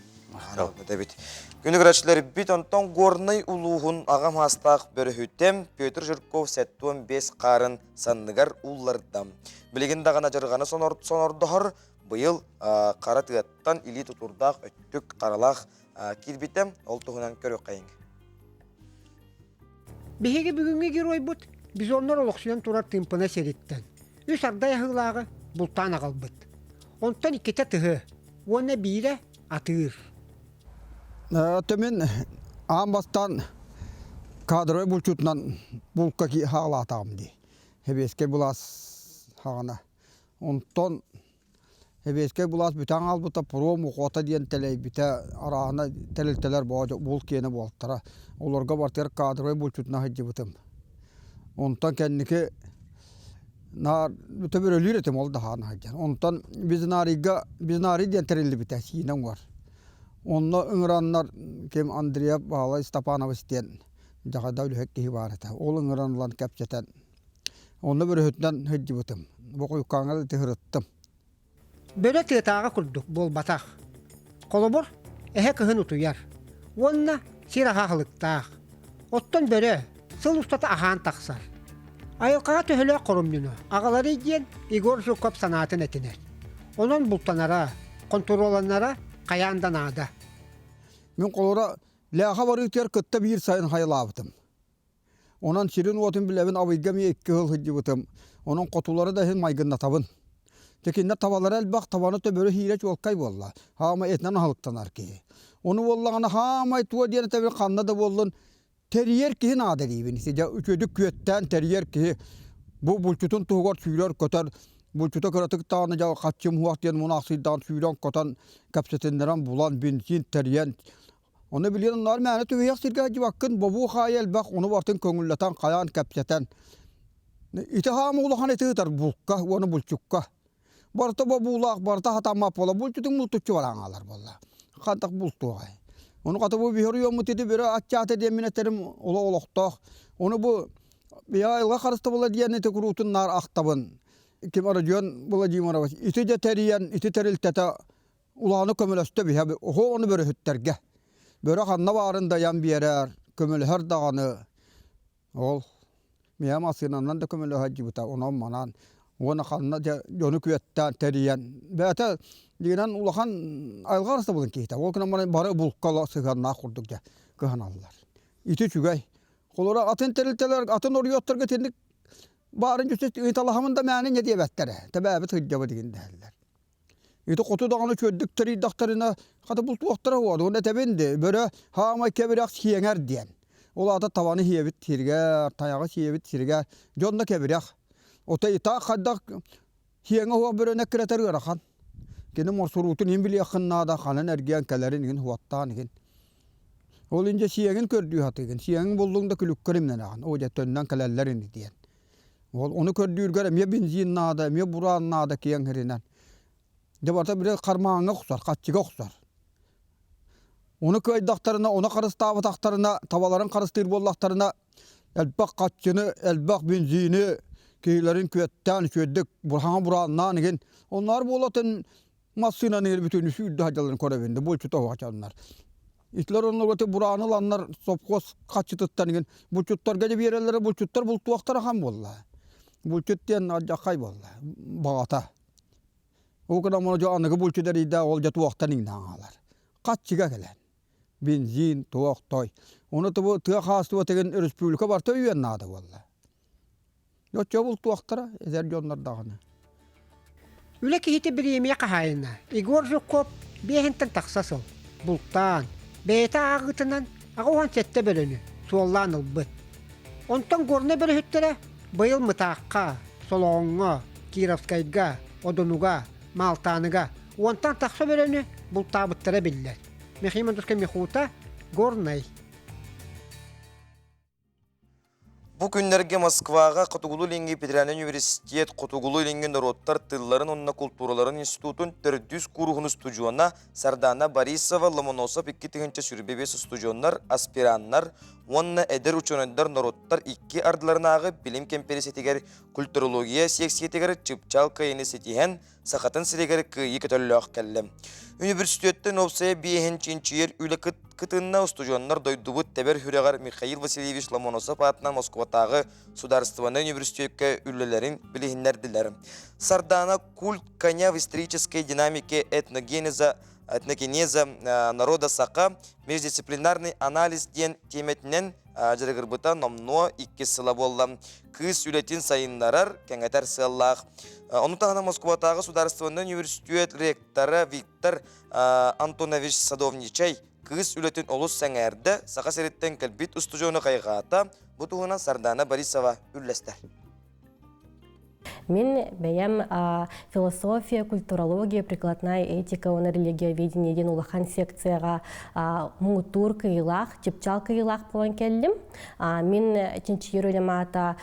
Күнігірәтшілер бит онтон горный улуғын ағам хастақ бөріхүттем Петр Жирков сәттуын 5 қарын санныгар уллардам. Білеген дағана жарғаны сонордығыр бұйыл қара тығаттан илі тұтурдақ өттік қаралақ келбетем ол тұғынан көрі қайың. Бехеге бүгінге герой бұд, біз онлар олықсуен тұрар тымпына сереттен. Үс ардай ағылағы бұлтан ағал бұд. Онтан иккете тұғы, оны бейді атығыр. Төмен амбастан кадрой булчутнан булка ки халатамди. Хебеске булас хана. Онтон хебеске булас бүтән албыта пром уқота диен телей бита араны телелтелер бул кене болтара. Оларга бартер кадрой булчутна хаҗибытым. Онтон кеннеке нар төбөр өлүретем ол да хана хаҗан. Онтон бизнари диен терелди бита синен бар. Онна ыңыраннар кем Андрея Бала Стапанов істен жағада үліхекке барыта. Ол ыңыранлан кәпчетен. Онна бір өттен хөдді бұтым. Бұл ұйқаңады тығырыттым. Бөлі тыйтаға күрдік бол батақ. Қолыбыр әхе кығын ұтуяр. Онна сираға қылықтақ. Оттан бөлі сыл ұстата аған тақсар. Айылқаға төхілі қорымдыны. Ағалары дейін Игор Жуков санатын әтінер. Онан бұлтанара, контроланара Каяндан ада. Мен қолыра ләға бары үтер күтті бір сайын хайылабытым. Онан ширин отын біләбін абайгами 2 жыл хыджы бұтым. Онан қотулары да хен майгынна табын. Текенде табалары әлбақ табаны төбірі хиреч олқай болла. Хама етнен халықтанар ки. Оны боллағаны хамай туа дейін тәбір қанна да болдың. Терьер кихин адалибін. Үчөдік күеттен терьер кихи. Бұл бұлчутын туғар сүйрер көтер. Bulçuta kıratık tağını jağı kaçım huaqtiyen munaqsıydan suyran kotan kapsetenleran bulan benzin teriyen. Onu biliyorlar məni tüveyek sirgeci bakın bobu hayal bak onu vartın köngülleten kayan kapseten. İtihamı ulahan eti ıtar bulka onu bulçukka. Barta bobulaq barta hatamap ola bulçutun multuçu varan alar bolla. Kantak bultu ay. Onu katı bu bihoriyor mu dedi biri atçatı demin eterim ola olaqtaq. Onu bu bir ayılga karısta bola diyen eti kurutun nar aktabın. Kim aracın bulacağım arabası. İti de teriyen, iti teriltete ulağını kömülöstü bir abi. Oho onu böyle hütterge. Böyle kanna varında yan bir yerer. Kömülü her dağını. Ol. Miyam asınandan da kömülü hacı buta. Ona manan. Ona kanna yonu küvetten teriyen. Bete liginen ulağın ayılgar arası bulun ki. O gün bana bari bulkala sıgarına kurduk ya. Kıhanallar. İti çügey. Kolora atın terilteler, atın oraya oturga tendik. Barın cüsset ıhtalahamın da mənin yediye bəttəri. Təbəbi tıcabı digin dəhəller. Ити qotu dağını köddük teri daktarına katı bultu oktara oldu. Onda tebendi. Böyle hamay kebirak hiyenger diyen. Ola ata tavanı hiyebit tirger, tayağı hiyebit tirger. Jonda kebirak. Ota ita kaddak hiyenge huwa böyle nekreter yarakan. Kene morsurutun himbili yakınna da kanan ergiyen kelerin igin huvattan igin. Olunca hiyengin kördüğü hatı igin. Hiyengin bulduğunda külük kerimden ağın. O jettönden kelellerin diyen. Onu kördüğü görem ya benzin nada, ya buran nada kiyen herinden. Debarta bir karmağına kusar, kaççıga kusar. Onu köy daktarına, ona karıs tava daktarına, tavalарын karıstır bollaktarına elbak kaççını, elbak benzini, köylerin küvetten köydük, burhana burandan igen. Onlar bolatın masıyla nehir bütün üstü hacaların korabinde, bol çuta hocalar. İtler onlar götü buranılanlar sopkos kaççı tuttan igen. Bu çutlar gece bir yerlere bu çutlar bultu vaktara ham bolla. Bu çut diyen acakay bolla, bağata. O kadar monoca anıgı bulçu deri de olca tuğaktan ingden ağlar. Kaççıga gelen. Benzin, tuğak, toy. Onu da bu tuğak hastı o tegen Respublika var da üyen nadı valla. Yokça bul tuğaktara ezer jonlar dağını. Üle ki hiti bir yemeğe kahayına. Igor Zukop behinten taksasıl. Bultan. Beyta ağıtından ağıvan sette bölünü. Suallan ılbıt. Ondan gorna bir hüttere bayıl mıtaqqa, soloğunga, Kirovskayga, Odonuga, Maltanıga. Ondan taksa bölünü bultabıttıra biller. Mehimen tuska mehuta gornay. Bu günlerge Moskvaga Kutugulu Lingi Petranian Üniversitet Kutugulu Lingi Narodlar Tılların Onunla Kulturaların İnstitutun 400 kuruhunu stüdyona Sardana Borisova Lomonosov 2 tığınca sürübebe stüdyonlar, aspiranlar, onunla eder uçanıdar Narodlar 2 ardılarınağı bilim kemperisetiger kulturologiya seksiyetiger çıpçal kayını setihen sakatın sileger kıyı kötülük kellem. Üniversitette Novsaya biyehençinci yer üle kıtınna stüdyonlar doydubut teber hüregar Mikhail Vasilyevich Lomonosov adına Moskvatağı Sudarstvanı Üniversitetke ülelerin bilihinlerdiler. Sardana культ коня в исторической динамике этногенеза народа сақа междисциплинарный анализ ден теметнен жыргырбыта номно 2 сыла болла. Кыз үлетін сайынларар кәңетер сыллақ. Оны тағына Москватағы Сударствоны университет ректоры Виктор Антонович Садовничай кыз үлетін олыс сәңәрді сақа сереттен кәлбет ұстыжоны қайғата бұтуғына Сардана Борисова үлләстер. Мен бәйәм философия, культурология, прикладная этика, оны религиоведение ден улахан секцияға мұңытур кыйлақ, чепчал кыйлақ болан келдім. Мен үшінші ерөлемата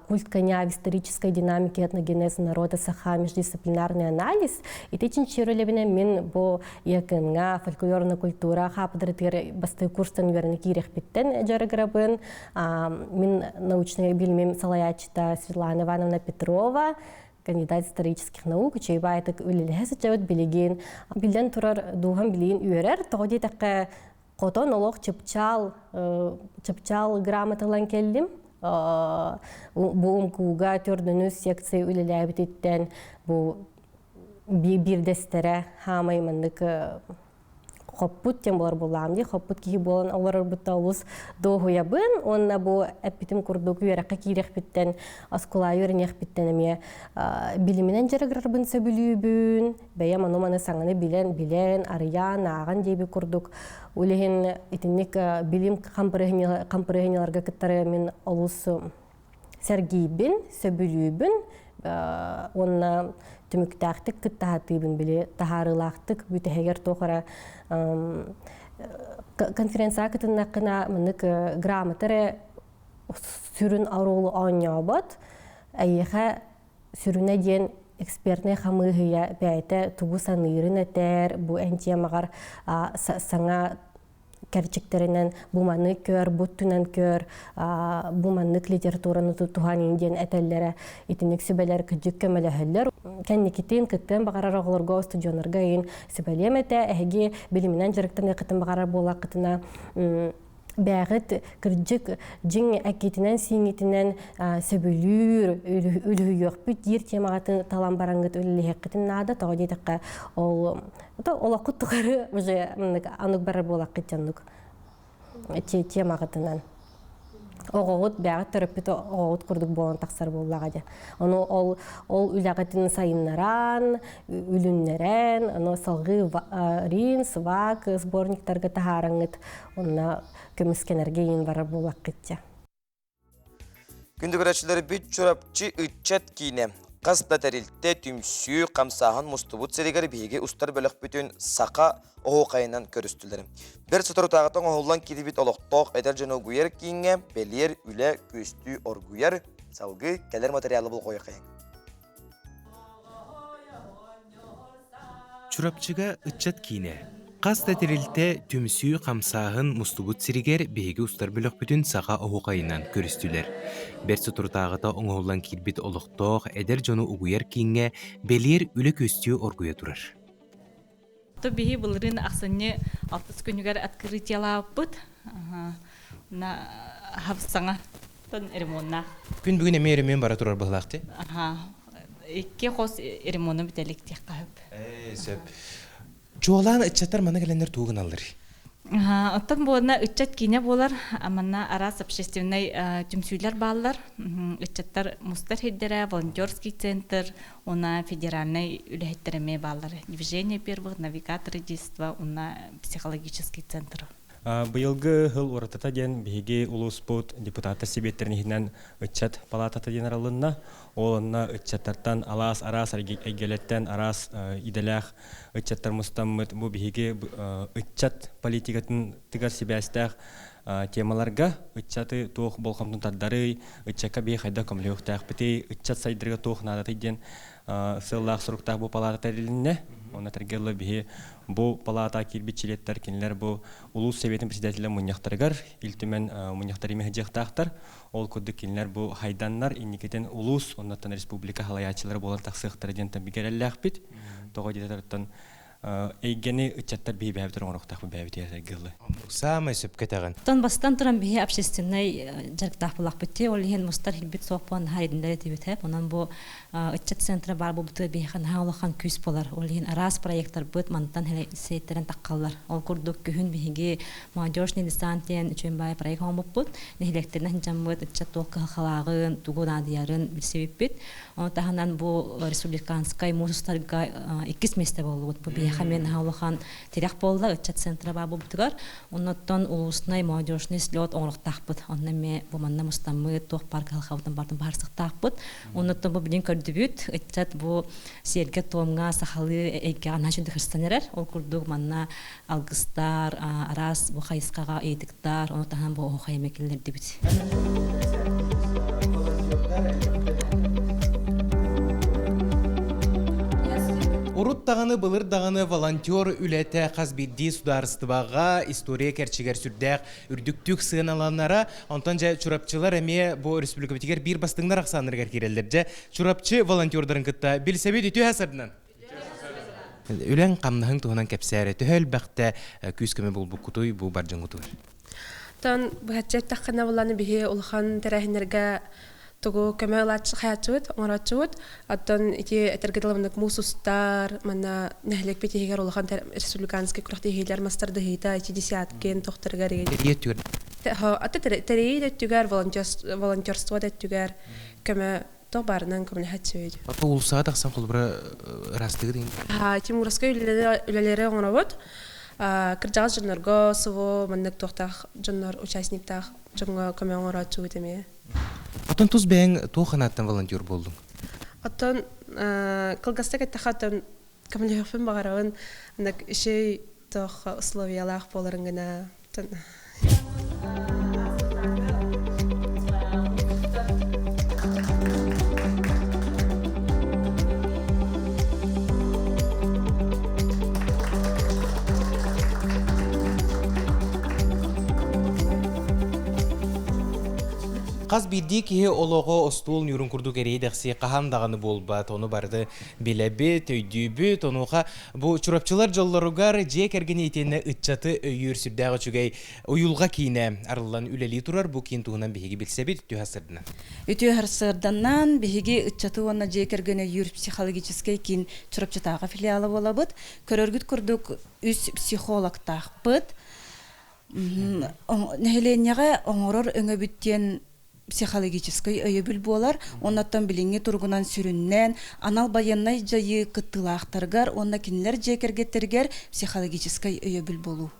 культ коня в исторической динамике этногенеза народа саха междисциплинарный анализ. И үшінші ерөлебіне мен бұл якынға фольклорна культура қапыдырытыр басты курстан верні кейрек біттен жары грабын. Мен научный білмем Салаячта Светлана Ивановна Петрова, кандидат исторических наук, чейбай так үлелесі жауыт білеген. Білден тұрар дуған білейін үйерер, тоғыдей таққа қотон олық чыпчал грамоталан келдім. Бұл ұмкуға төрдіңіз секция үлелі әбітеттен бұл бірдестері хамаймындық Хоппут тем болар боламды, хоппут кихи болан олар бұтта олыс доғу ябын, онна бұл әппетім күрдік үйераққа кейрек біттен, аскула үйерінек біттен әме білімінен жарығыр бұн сөбілі бәйім аноманы саңыны білен, арыян, ағын дейбі күрдік. Олеген етіннік білім қампырығынеларға күттары мен олыс сәргейбін, сөбілі онна түміктақтық күттағатыбын біле, тахарылақтық бүтәгер тоқыра конференция күтіннақына мұнық грамотары сүрін аролы анябат, әйеға сүріне ден экспертный хамығыя бәйті тұбу санырын әтер, бұл әнтемағар саңа кәрчіктерінен бұманы көр, бұттынан көр, бұманық литератураны тұтуған енден әтәлері етінік сөбәлер күдік көмелі Кәннекетен күттен бағарар оғылырға студионарға ең сөбәлем әті, әйге білімінен жарықтан әқытын бағарар бола қытына бәғыт кірджік жың әкетінен сеңетінен сөбілір үлі өкпіт ер темағатын талан бараңғыт өлілі әқытын нады тағы дейдіққа ол құттықары анық барар бола қыттанық темағытынан. оғоғыт бәғыт терапевт оғоғыт курдук болан тақсар боллаға. Оны ол үләғатын сайыннаран, үліннерен, оны салғы рин, свак, сборниктарға тахараңыт, онына көміскенерге ең бары болақ кетті. Күнді көрәтшілері бүт чорапчы үтчат кейіне. Қасда тәрілтті түмсүй қамсағын мұстыбыт серегер бейге ұстар бөлік бүтін сақа оғайынан көрістілдері. Бір сұтыру тағытын оғылан келебет олықтоқ әдір жаны ұғыер кейінге белер үлі көсті орғыер салғы кәлер материалы бұл қойы қайын. Чурапчыға үтчат кейіне. Қасда тәрілті түмсүй қамсағын мұстыбыт серегер бейге ұстар бөлік бүтін сақа оғайынан көрістілер. Бір сұтыру тағыта оңғылан келбет олықтоқ әдір жаны ұғыер кейінге белер үлі көсті орғыя тұрар. Бейі бұлырын ақсыны 60 күнігер открытиялап бұд. Хавсаңа тон эремонна. Күн бүгін әме еремен бара тұрар бұғылақты? Екі қос эремонны бітелік тек қағып. Жолан үтчаттар мана кәлендер туғын алыр. Оттан болына үтчат кейіне болар, аманна арас общественный түмсүйлер балар, үтчаттар мұстар хеддері, волонтерский центр, она федеральный үләхеттереме балар, движение первых, навигаторы действа, она психологический центр. Быйылгы хыл уратата ден беге улуспут депутаты себеттеринен үтчат палатата ден аралынна, олынна үтчаттартан алас арас әгелеттен арас иделях үтчаттар мустаммыт бу беге үтчат политикатын тыгар себястах темаларга үтчаты тоқ болхамтын таддары үтчакка бей хайда комлеуқтақ бітей үтчат сайдырға тоқ надаты ден сыллақ сұруқтақ бу палатата дилинне. Оны тәргелі бейі бұл палата келбетчилеттер кенілер бұл улус советин председателі мұнияқтарығар, илтімен мұнияқтар емеге жақтақтар. Ол көдді кенілер бұл хайданнар, инекетен улус, оннаттан республика халаячылары болан тақсықтары ден тәбігер әлі ақпет. Тоға дедетарыттан эйгени үтчаттар бейі бәбітер оңырықтақ бұл бәбітер тәргелі. Самай сөп кетеген. Тон бастан тұран бейі общественный жарықтақ бұлақ бітті, ол еген мұстар хилбет соқпан хайдындары тебетіп, онан бұл үтчат центры бар бұл бұты бейхан хаулақан күс болар. Ол еген арас проекттар бұт мантан сейттерін таққалар. Ол күрдік күхін бейге молодежный десантен үчен бай проект оңып бұт, нехилектерінен жамбыт үтчат тоқы халағын, туғын адиярын білсебеп бет. Оны тағынан бұл республиканскай мусустарға 2 месте болу бұт. Хамен хаулахан терек болда үтчат центра бар бұтығар. Оннаттан улуснай молодежный слет оңырықтақ бұт. Оннан ме бұманна мұстамы тоқ парк халқаудан бардың барсықтақ бұт. Оннаттан бұл білін көрді бүт. Үтчат бұл серге тоңға сақалы әйке анашынды христанерер. Ол күрдіг манна алғыстар, арас бұл қайысқаға ейтіктар. Оннаттан бұл оғай мекелерді бүт. Уруттағаны былырдағаны волонтер үләті қазбедді сударыстыбаға история кәрчігер сүрдәқ үрдіктік сығыналанлара, онтан жа чурапчылар әме бұл республика бітігер бір бастыңдар ақсанырғар керелдер. Жа чурапчы волонтердарын күтті білсәбет үті әсірдінен? Үлән қамнағын тұғынан кәпсәрі түхәл бәқті күскімі бұл бұқытуй, бұл баржың ұтуыр. Тан бұхатчет таққана боланы бігі ұлған тәрәхінерге Тугу көмөлатчы хаячуд, оңратчуд, аттан ити этергедалымдык мусустар, мана нәһлек бетегер улахан республиканский курактегилер мастарды хита ити десяткен тохтаргар Риетүр. Аты терейде түгәр волонтерство да түгәр көмө тобарнан көмөле хачуд. Аты улсаа тақсан қолбыра растығы дейін? Тим ураска үлелері оңработ. Кыржагыз жоннорго сыву мандык тохтах жоннор участниктах жонго көмө оңратчуд эме. Атын туз бәң тоқанаттан волонтер болдың? Атын кылгастак әттіқатын көміліғіфін бағарауын үшей тоқ условиялақ болырын ғына. Қаз бірді кеге олығы остуыл нүрін күрді керейдіқси қағандағаны болбат, оны барды беләбі, төйдүйбі, онуға бұл чурапчылар жолларығар жек әрген етені үтчаты өйір сүрдәғі чүгей ұйылға кейіне арылан үләлі тұрар, бұл кейін туғынан бейге білсәбі үтті ғасырдынан? Үтті ғасырданнан бейге үтчаты оны жек әрген өйір психологическай кейін чурапчытаға филиалы болабыд, көріргіт күрдік үс психологтақ бұд. Нехеленеге оңорор өңөбүттен психологический өйөбүл болар. Оннаттан билинги тургунан сүрүннен, анал баяннай жайы кыттылаахтаргар, онна кинилер жекергеттергер психологический өйөбүл болу.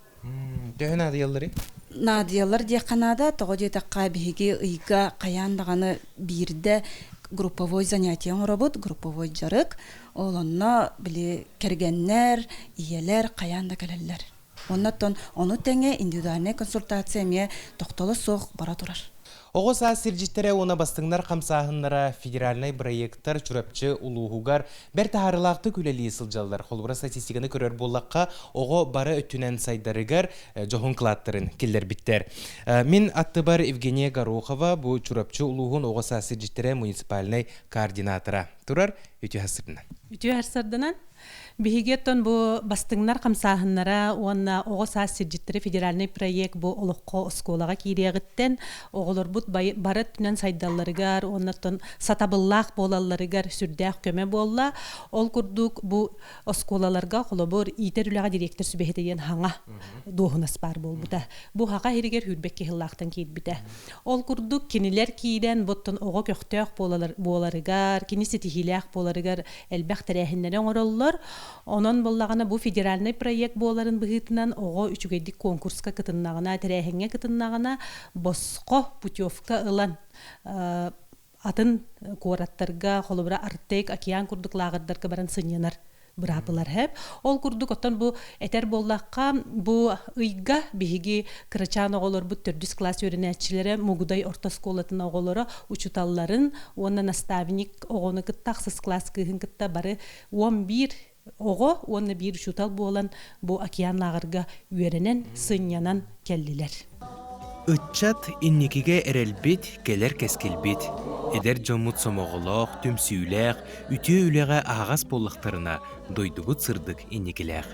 Төхөн адыяллары? Надиялар де Канада, того де такка биһиги ыйга каяндаганы бирде групповой занятие оңоробут, групповой жарык. Олонна били кергеннер, иелер каянда келелер. Оннаттан ону теңе индивидуальный консультация ме токтолы соқ бара турар. Оғыз асыржиттере оны бастыңнар қамсағынлара федеральный проекттар чүрәпчі улуғугар бәр тағарылақты күлелі сылжалдар. Холбыра статистиканы көрер болаққа оғы бары өттінен сайдарыгар жоғын қылаттырын келдер біттер. Мен атты бар Евгения Горохова бұл чүрәпчі улуғын оғыз асыржиттере муниципальный координатора. Турар, өте асырдынан. Өте асырдынан. Бихигеттон бу бастыңнар камсаһыннара уонна оҕо саас сирдиттери федеральный проект бу олоққо осколага кириэгиттен оҕолорбут бары түнен сайдалларыгар оннаттон сатабыллаах болалларыгар сүрдээх көмө болла ол курдук бу осколаларга холобор иитер үлэҕа директор сүбэһитейен хаңа дуохунас бар болбута бу хака хиригер хүрбекке хыллаахтан киирбите ол курдук кинилер киирен боттон оҕо көхтөөх боларыгар кини ситихилээх боларыгар элбэх тэрэһиннере оҥороллор Онон боллагана бу федеральный проект боларын быһытынан ого үчүгэдик конкурска кытыннагына терехеңе кытыннагына боско путевка ылан атын кораттарга холобра Артек океан курдуклагырдарга баран сыньянар бырапылар хеп ол курдук оттон бу этер боллакка бу ыйга биһиги крачан оголор бу төрдүс класс өрүнәчиләре мугудай орта школатын оголоро учуталларын онна наставник огоны кыттаксыз класс кыһын кытта бары 11 ого онна бир учутал болан бу океан лагырга үйренен сыньянан келдилер. Ытчат инникиге эрелбит, келер кескилбит. Эдер жомут сомоголох, түмсүүлэх, үтүө үлэҕэ ағас боллахтарына дойдугут сырдык инникилэх.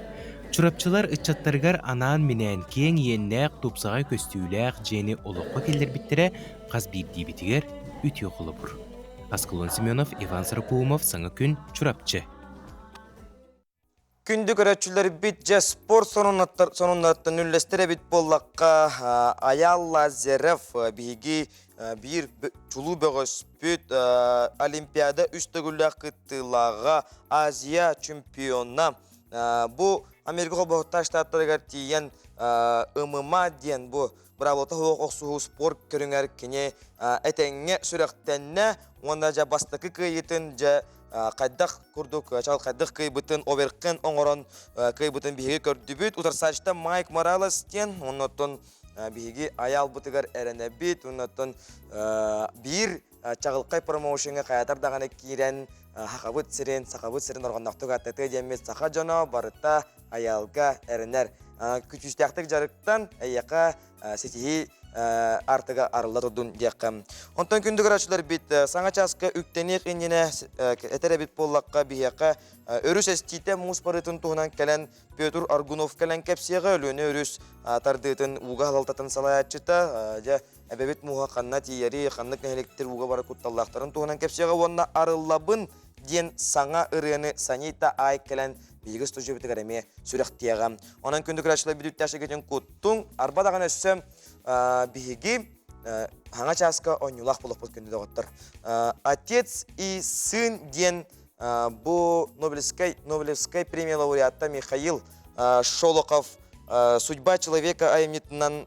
Чурапчылар ытчаттаргар анаан минэн кең иеннээх тупсагай көстүүлэх жени олоққа келдер биттере қаз бирдии битигер үтүө холобур. Аскалон Семенов, Иван Саракуумов, Саңа күн, Чурапчы. Күндү көрөчүлөр бит же спорт сонуннаттан үллестере бит боллакка Аял Лазарев биги бир чулуу бөгөспүт Олимпиада үстөгүлөк кыттылага Азия чемпионна бу Америка Кобота штаттарыгар тиен ымыма диен бу бравота оксуу спорт көрүңөр кине этеңге сүрөктенне онда жа бастакы кыйытын же кайдах курдук чал кайдах кыйбытын оверкен оңорон кыйбытын биги көрдүбүт утарсачта Майк Моралес тен оннотон биги аял бутыгар эренебит оннотон бир чагылкай промоушенге каятар даганы кирен хакабыт сирен сакабыт сирен оргондактыга тете демес саха жана барыта аялга эренер күчүстактык жарыктан аяка сетихи артыга арыла турдун диякка. Онтон күндү көрөчүлөр бит саңа часка үктенек инене этере бит боллакка бияка өрүс эстите мус барытын туунан келен Петр Аргунов келен кепсига өлөнө өрүс тардытын уга халалтатын салаячыта же эбебит муга канна тиери каннык нелектер уга бара кутталлактарын туунан кепсига вонна арыллабын диен саңа ырыны санита ай келен биги стужу битереме сүрөктиягам. Онан күндү көрөчүлөр бит үттәшө кетен куттун арба даган өссөм биги хаңа часка оңюлах болуп күндү дагыттыр. Отец и сын диен бу Нобелевской премия лауреата Михаил Шолохов «Судьба человека» аймитнан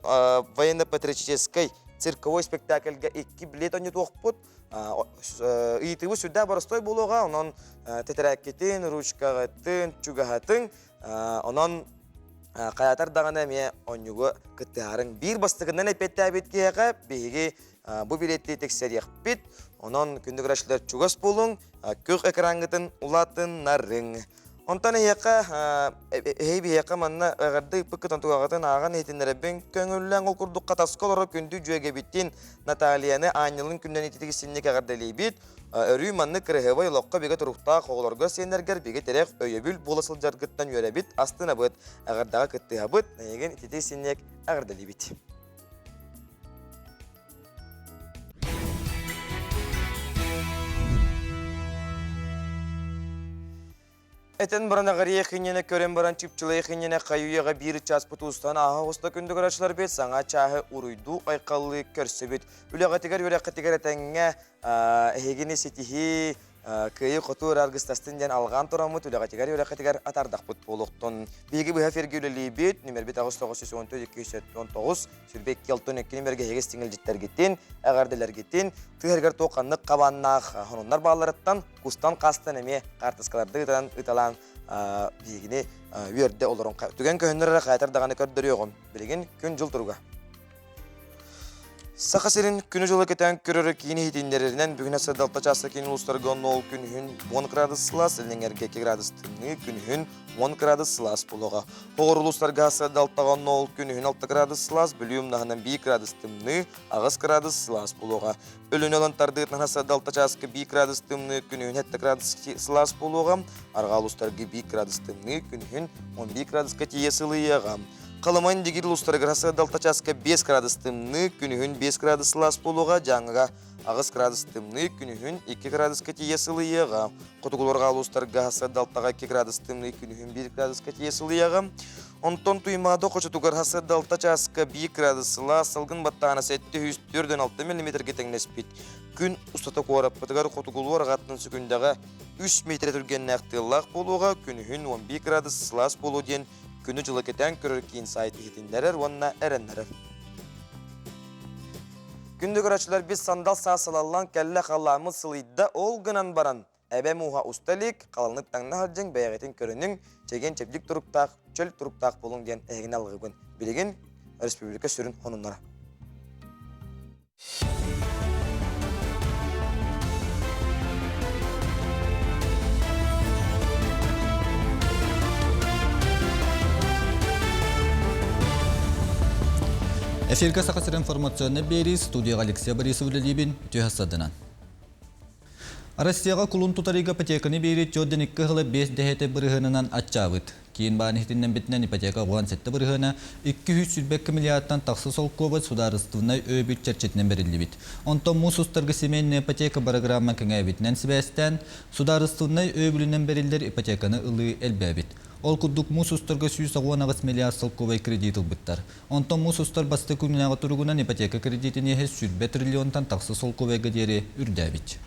военно-патриотической цирковой спектакльга 2 билет онет оқпут. Ийтыбы сюда барыстой болуға, онан тетерәккетін, ручкағатын, чугағатын, онан қаятар дағана ме онюғы кыттығарын бір бастығынан әпетті әбеткеға бейге бұ билетті тексерек бит. Онан күнді көрәшілер чугас болуң, көк экранғытын улатын нарың. Онтан ияқа, хейбі ияқа манна ағарды пүккітін туғағытын аған етінлеребін көңілләң ол күрдік қатасқол орып күнді жүйеге біттін Наталияны анылын күннен ететігі сеннек ағардалей бит. Өрүй манны кіріғывай лоққа беге тұрықта қоғыларға сенергер беге терек өйебіл боласыл жарғыттан өре бит. Астына бұд ағардаға күттіға бұд, нәйген ететігі сеннек ағардалей бит. Eten barana gariye khinyene körem baran çipçilay khinyene kayuyaga bir ças putustan aha hosta kündü garaşlar bet sana çahı uruydu ayqallı körsebet. Ülaqatigar etenge hegini setihi kıyı qotur argıstastin den algan toramut ülaqatigar atardaq put boluqton. Bigi bu hafergüleli bit nimer bit Ağustos 1919 sürbek yalton ekki nimerge heges tingil jitter gittin agardeler gittin tüherger toqanlık qabannaq honunlar bağlarıttan kustan qastan eme qartıskalarda ıtalan bigini yerde olurun tügen köhünlere qaytar dağını kördürüyoğum bilgin gün jıl turuga. Sakaserin günü jılı keten körörü kini hitinlerinden bugüne sadalta çası kini uluslarga ol günühün 10 gradus sılas, ellengerge 2 gradus tümnü günühün 10 gradus sılas buluğa. Oğur uluslarga sadalta ol günühün 6 gradus sılas, bölüyüm nahının 1 gradus tümnü, ağız gradus sılas buluğa. Ölün olan tardığına sadalta çası 1 gradus tümnü günühün 7 gradus sılas buluğa. Arga uluslarga 1 gradus tümnü günühün 11 gradus katiye sılıyağam. Kalamayın digir ulusları grasa dalta çaska 5 gradus tımны günühün 5 gradus las boluğa жаңыга ağız gradus tımны günühün 2 gradus katiye sılıyığa. Qotugularga ulusları grasa daltaga 2 gradus tımны günühün 1 gradus katiye sılıyığa. Onton tuymada qoçutugar hasa dalta çaska 1 gradus las salgın battağına 704-6 mm getengnesbit. Gün ustata korap qıtıgar qotugular gatının sükündaga 3 metre türgen naqtılaq boluğa günühün 11 gradus las boludien günü jılı keten körörkiin sayt ehitinderer, onna erenderer. Gündük araçlar biz sandal sağsalallan kelle qallamız sılıyda olgınan baran. Ebe muha ustalik, qalanlıktan naharcın beyagetin körünün çegen çeplik turuktaq, çöl turuktaq bolun den egin algıgın. Biligin, Respublika sürün honunlara. Эфирге сақасыр информационны бери студияға Алексей Борисов Лебин түйасадынан. Россияға кулун тутарыга ипотеканы бери жоден 2 жылы 5 дехете бұрығынынан атчабыт. Кейін бааны хитиннен битінен ипотека оған сетті бұрығына 200 миллиардтан тақсы сол көбіт сударыстывынай өбіт черчетінен берілі бит. Онтон мұсустарға семейні ипотека программа кеңе битінен сібәстен сударыстывынай өбілінен берілдер ипотеканы ылы әлбә бит. Ол күрдік мұсустарға 119 миллиард сыл көбай кредит ұлбыттар. Онтон мұсустар басты күнінағы тұрғынан ипотека кредитіне 100 триллионтан тақсы сол көбайға дері үрдәбіт.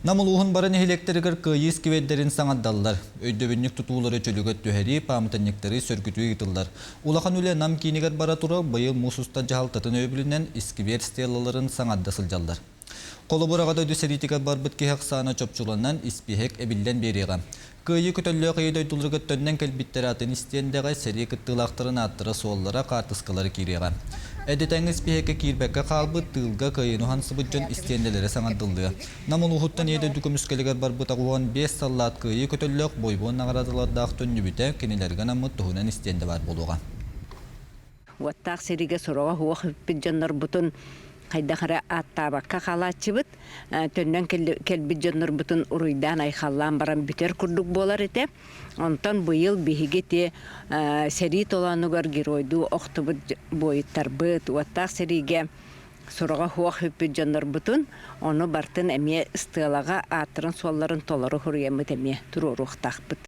Намылуғын барын электригер кыйыс кебеддерин саңаддаллар. Өйдөбүннүк тутуулары чөлүгөт төһери памытанниктары сөргүтүү итылдар. Улахан үле нам кинигер бара тура быйыл мусуста жалтатын өбүлүнен искибер стеллаларын саңадда сылжалдар. Колобурагада дүсеритиге барбыт кехек саана чопчуланан испихек эбилден берига. Кыйы көтөллөө кыйды өйдулурга төннен келбиттератын истендеге сери кыттылактырын аттыра суоллара картыскалары кирига. Эдетеңіз пехеке кирбекке қалбы тылға кайыну хансыбыджан истенделері саңадылды. Намыл ұхыттан еді дүкіміскелігер барбыта қуған 5 саллат кайы көтілік бойбуын нағарадыладақ төнні бүті кенелерген амы тұхынан истенде бар болуға. Уаттақ сериге сұраға хуақ үппіджанлар бұтын қайдақыра аттабаққа қалатчыбыт, төннен келбіджанлар бұтын ұруйдан айқаллан баран бүтер күрдік болар еті. Онтан бұйыл бігете сери толанугар геройду оқтыбыт бойыттар бұт. Уаттақ сериге сұраға хуақ үппіджанлар бұтын, оны бартын әме стылаға аттырын суалларын толары хұрыямыт әме тұру ұрықтақ бұт.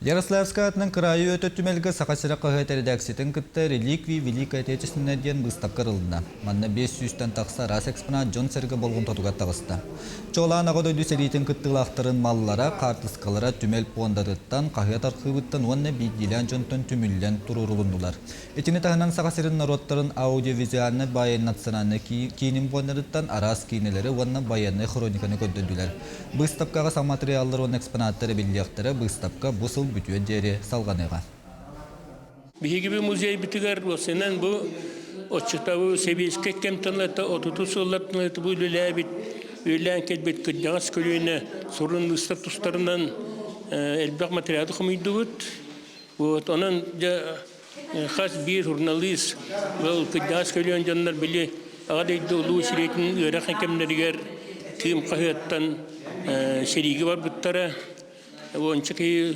Ярославска атынан крайы өтө түмелге сақасыра қағайты редаксиятын кітті реликвии Великой Отечественной ден бұстап қырылына. Манна 500-тен тақса рас экспонат Джон Серге болғын тұтуға тағысты. Чолан ағыды дүсеритін кіттілақтырын маллара, қартысқалара түмел пондарыттан, қағият арқыбыттан онна бейдилен жонтын түмілден тұрырылындылар. Етіні тағынан сақасырын народтарын аудиовизуальны байынатсынаны кейінім пондарыттан арас кейінелері онна байынны хрониканы көндінділер. Бұстапқаға сал материаллар он экспонаттары білдіяқтары бұстапқа бұсыл бүтүен дери салганыга. Биһиги музей битигер осенен бу очтабы себеске кемтанлата отутусуллатны бу лебит үлән келбет кыдягас көлүнө сурун статустарынан элбак материалы хымыйдыбыт. Вот онан хас бир журналист бул кыдягас көлүн жандар били агадайды улуу сиретин өрөк хакемдергер ким кахыттан сериги бар буттара. Ончаки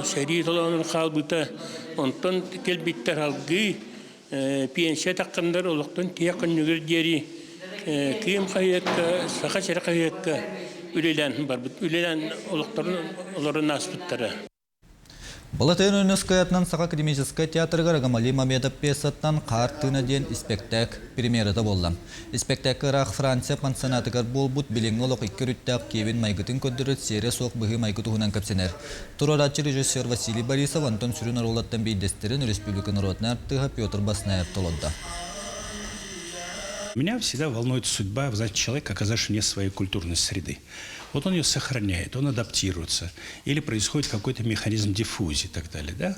сери толанын қалбыта, онтон келбиттер алғы пенсия таққандар олықтан тияқын нүгер дери киім қайыққа, сақа сәрі қайыққа ülelen var. Ülelen olukların aspıtları. Балатайын өнөскаятынан Саха академическая театрга Рагамали Мамедов пьесаттан қартына ден спектак премьерада болла. Спектакырақ Франция пансионатыгар болбут билеңі олық иккерүттәк кевин майгытын көддірі серия соқ бұғы майгыты хунан кәпсенер. Тураратчы режиссер Василий Борисов Антон Сүрін аролаттан бейдестерін Республика народный артыға Петр Баснаев толодда. Меня всегда волнует судьба, знаете, человека, оказавшегося вне своей культурной среды. Вот он ее сохраняет, он адаптируется, или происходит какой-то механизм диффузии и так далее. Да?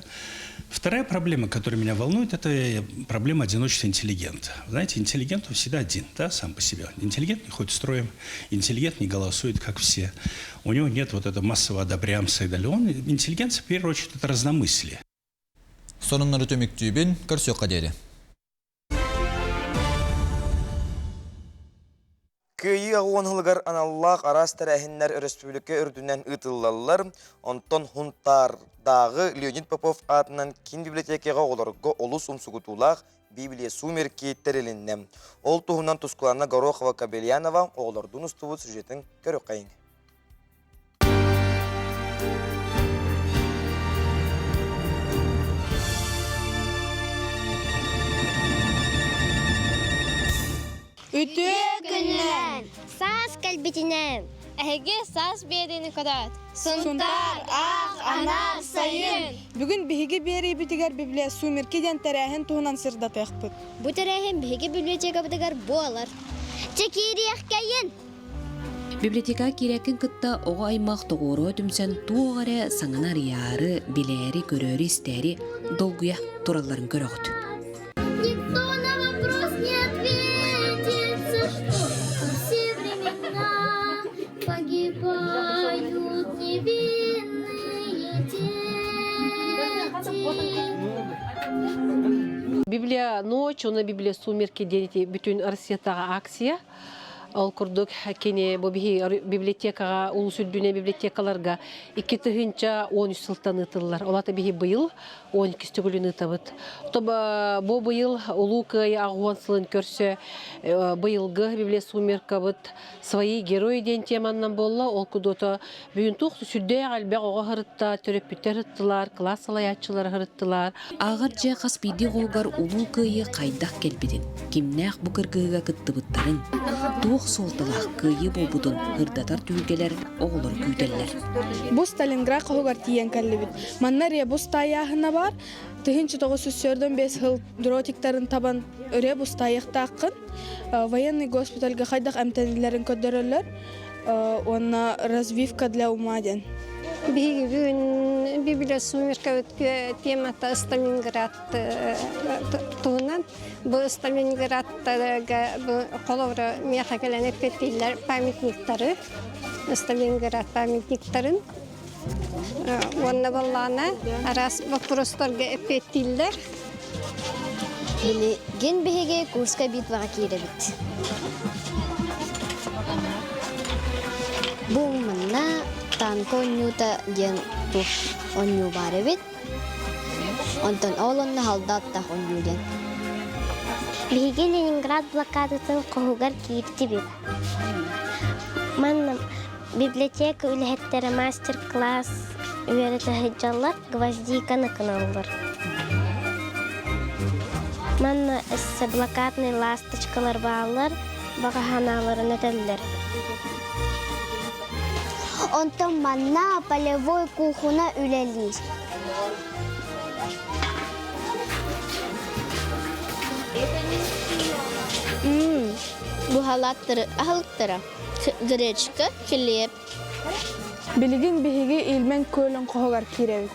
Вторая проблема, которая меня волнует, это проблема одиночества интеллигента. Знаете, интеллигент он всегда один, да, сам по себе. Интеллигент не ходит строем, интеллигент не голосует, как все. У него нет вот этого массового одобрямца и далее. Он, интеллигент, в первую очередь, это разномыслие. Сонуннары төміктүйбен көрсөк қадері. Күйі ағуанғылығар аналлақ арастар әхіннер республика үрдінен ұтылалар, онтон хунтардағы Леонид Попов атынан кин библиотекаға оларға олыс умсугутулақ Библия сумерки тереліннем. Ол тұғынан тұскуларына Горохова Кабельянова оғылардың ұстывы сюжетін көрі қайын. Үтө күннен, сас кәлбетінен, әге сас берені көдәт. Сұнтар, ақ, анар, сайын. Бүгін бігі бері бітігер Библия сумеркеден тәрәхін туғынан сырда тәқпіт. Бұ тәрәхін бігі библиотека бітігер болар. Чекерек кәйін. Библиотека кирәкін кытта оға аймақ тоғыры түмсен туғары саңанар яры, білері, көрері, істері, долгуя тураларын көріғыт. Никто на вопрос не ответится, что все времена погибают невинные дети. Библия ночь, она Библия сумерки, дети, bütün Россиятағы акция. Ол курдук кене бобихи библиотекага улусүрдүнө библиотекаларга 2-13 сылтан ытыллар. Олата бихи быйыл 12 түгүлүн ытабыт. Тоба бу быйыл улукай агуан сылын көрсө быйылгы Библия сумеркабыт свои герои ден теманнан болла. Ол кудото бүгүн тук сүрдө албак ого хырытта төрөпүттөр ыттылар, класс алаячылар хырыттылар. Агар же каспиди голгар улукайы кайдак келбидин. Кимнак бу кыргыга кыттыбыттарын. Солталақ күйі болбудын ырдатар түйгелер оғылыр күйделер. Бұл Сталинград қоғығар тиен кәлібіт. Маннария бұл стаяғына бар, түхінші 904-5 хыл дротиктарын табан өре бұл стаяқта ақын. Военный госпитальға қайдақ әмтәнелерін көдірілер, оны развивка для умаден. Бүгін Библия сумерка темата Сталинград туынан. Бұл Сталинградтарға қолауыры мияқакелен әппеттейлер памятниктары, Сталинград памятниктарын. Онна баллана арас вопростарға әппеттейлер. Ген бігеге курска битваға кейді бит. Бұл мұнна танко оннюта ген тух онню бары бит. Онтон олонна халдаттақ онню ден. Биге Ленинград блокадатын қоғығар кейтті бит. Манным библиотека үліхеттері мастер-класс үйеріті хыджалар гвоздиканы кыналылар. Манна әсі блокадный ласточкалар бағалар бағаханаларын өтелілер. Онтон манна полевой кухуна үлелер. Bu halıktara гречка, хлеб. Билигин биһиги илмен көлөн қоғар киребит.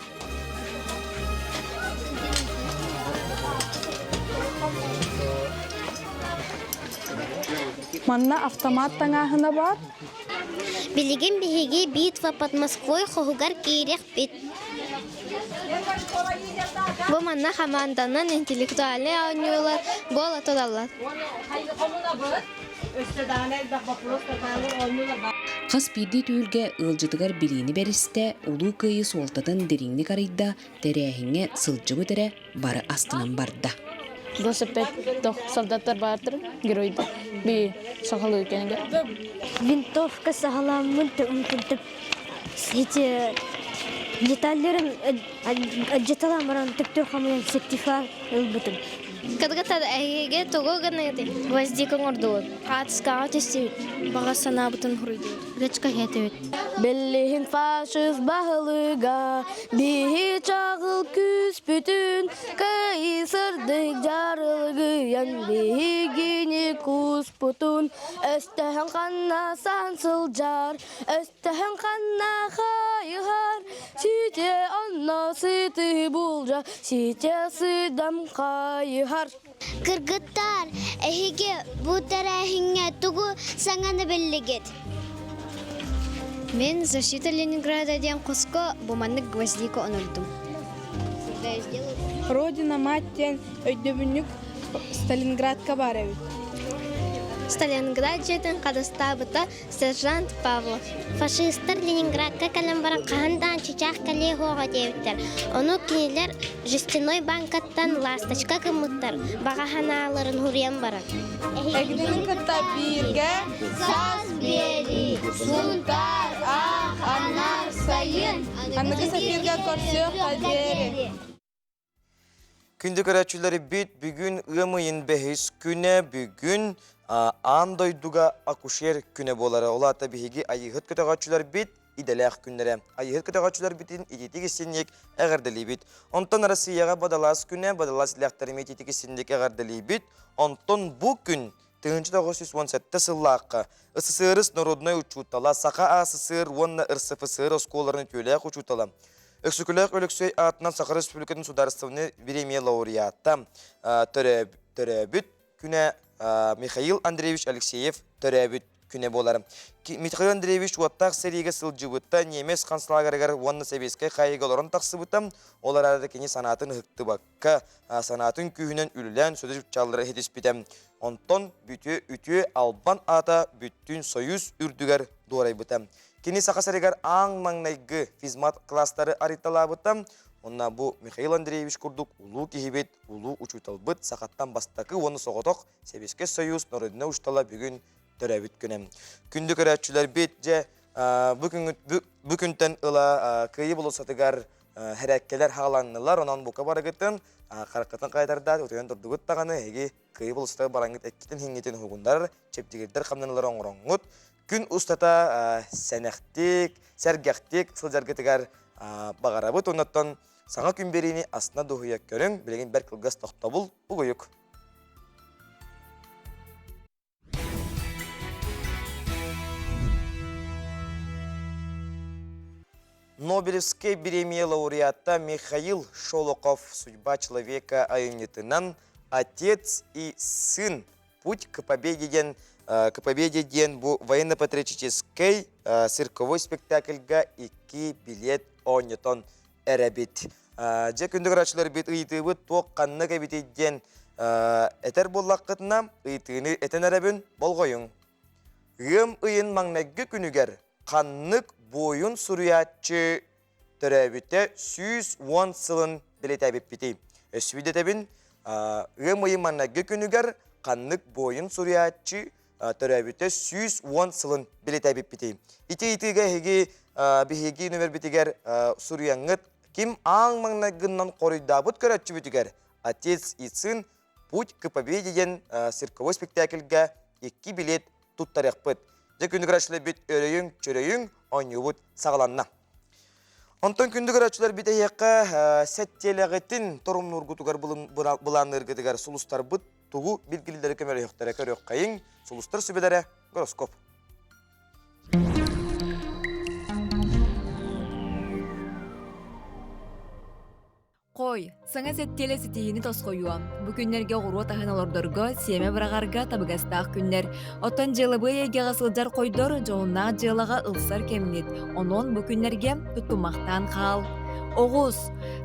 Манна автомат таңахына бар. Билигин биһиги битва под Москвой қоғар кирек бит. Бу манна команданын интеллектуале ойнуйлар бола тодалар. Қас бірді түйілге ұлжытығар біліні берісті, ұлу күйі солтатын деріңні қарайда, тәрәхіңе сылжы көтірі бары астынан барды. велосипед тох солдаттар бартыр геройды би сахалы кенге. Винтовка сахаламын түмтүп. Эти детальдерин жеталамаран түктүр хамын сертификат ылбытым. Кадгатар әйге тогоганы ди. Гвоздикон орду. Катскага тести бага санабытын хурыйды. Речка кетет. Беллин фашист бахылыга бихи чагыл күс бүтүн кайсырдык жарылгыян бихигини кус путун өстөһөн канна сансылжар өстөһөн канна хайгар сите анна сыты булжа сите сыдам хайгар кыргыттар эхиге бутарахинге тугу саңаны беллигет. Мен защита Ленинграда ден куско буманнык гвоздика онурдум. Родина маттен өйдөбүнүк Сталинградка барабыт. Сталинград жетін қадыстабыта сержант Павлов. Фашисттар Ленинградка кәлем баран қағандан чичақ кәле хоға деуіттер. Оны кенелер жестяной банкаттан ласточка кымыттар. Бағаханаларын хуриян баран. Әгденің кітта бірге саз бери, сунтар, ақ, анар, сайын. Анығы сәпірге көрсек қалбері. Күнді көрәтшілері бит бүгін ұмайын бәхес күні бүгін андойдуға акушер күні болары. Олата бігеге айығыт көтіғатшылар бит иделәқ күнлері. Айығыт көтіғатшылар битін идетігі сенек әғарділі бит. Онтон Россияға бадалас күні, бадалас ләқтарым ететігі сенек әғарділі бит. Онтон бұл күн 1917 сыллаққа СССР народной учутала, Сақа СССР, онна РСФСР осколарын төләқ учутала. Өксікілік өліксөй атынан Сақа Республикатын сударыстығыны беремия лауреатта төрәбіт күні Михаил Андреевич Алексеев төрәбіт күні болары. Михаил Андреевич уаттақ сәрегі сылжыбытта немес қансылагарығар онны сәбескай қайығаларын тақсыбыттам, олар арады кені санатын ғықты баққа, санатын күйінен үлілен сөзі чалдыры хедеспетем. Онтон үті албан ата бүттін союз үрдігер дуарай бұтам. Кені Сақа сәрегер аң маңнайғы физмат кластары ариталабыттам. Онна бұл Михаил Андреевич күрдік улу кехебет, улу учуталбыт Сақаттан бастақы оны соғытоқ Сәбеске союз норыдына ұштала бүгін төрәбіт күнем. Күнді көрәтшілер бет же бүкінтен ұла күйі болу сатығар әрәккелер хағаланылар, онан бұқа барығыттын қараққатын қайдарда өтеген тұрдығыт тағаны әге күйі болу сатығы бараңғыт әккетін хеңгетін хуғындар, чептігердер қамнанылар оңыраңғыт. Күн ұстата сәнәқтік, сәргәқтік, сылжарғытығар бағарабыт, онаттан саңа күн берейіні астына дұғыяк көрің, білеген бәр кілгас тоқтабыл ұғыйық. Нобелевский премия лауреата Михаил Шолоков «Судьба человека» айнетынан «Отец и сын. Путь к победе ден бу военно-патриотический цирковой спектакльга 2 билет ойнетон әрәбет. Же күндік рачылар бет ұйтығы тоқ қанны кәбеті ден әтер боллаққытына ұйтығыны әтен әрәбін болғойын. Ғым ұйын маңнәгі күнігер қаннық бойын сұруятчы төрәбетті 110 сылын білет әбет біті. Өсвиде тәбін ғым ұйын маңнәгі күнігер қаннық бойын сұруятчы төрәбетті 110 сылын білет әбет біті. Ити-итіге бігеге нөмір бітігер сұруяңыт ким аң маңнәгіннан қорыйдабыт көрәтчі бітігер. Отец и сын путь к победе ден цирковой спектакльга 2 билет туттарық бұд. Же күндік рәшілер бит өрейін, чөрейін, ойнуыт сағаланна. Онтан күндік рәшілер бит әйеққа сәттеліғетін торым нұрғытығар бұланырғытығар сұлыстар бұд тұғу білгілдері көмері еқтері көрек қайын, сұлыстар сүбедері гороскоп. Қой, саңа сәттелі сетейіні тосқойуам. Бүкінлерге ғұру тағын олордорға, семе бірағарға табығастақ күнлер. Оттан жылыбы еге ғасылдар қойдор, жоғыннақ жылыға ұлсар кемінет. Онон бүкінлерге тұттымақтан қал. Оғыз,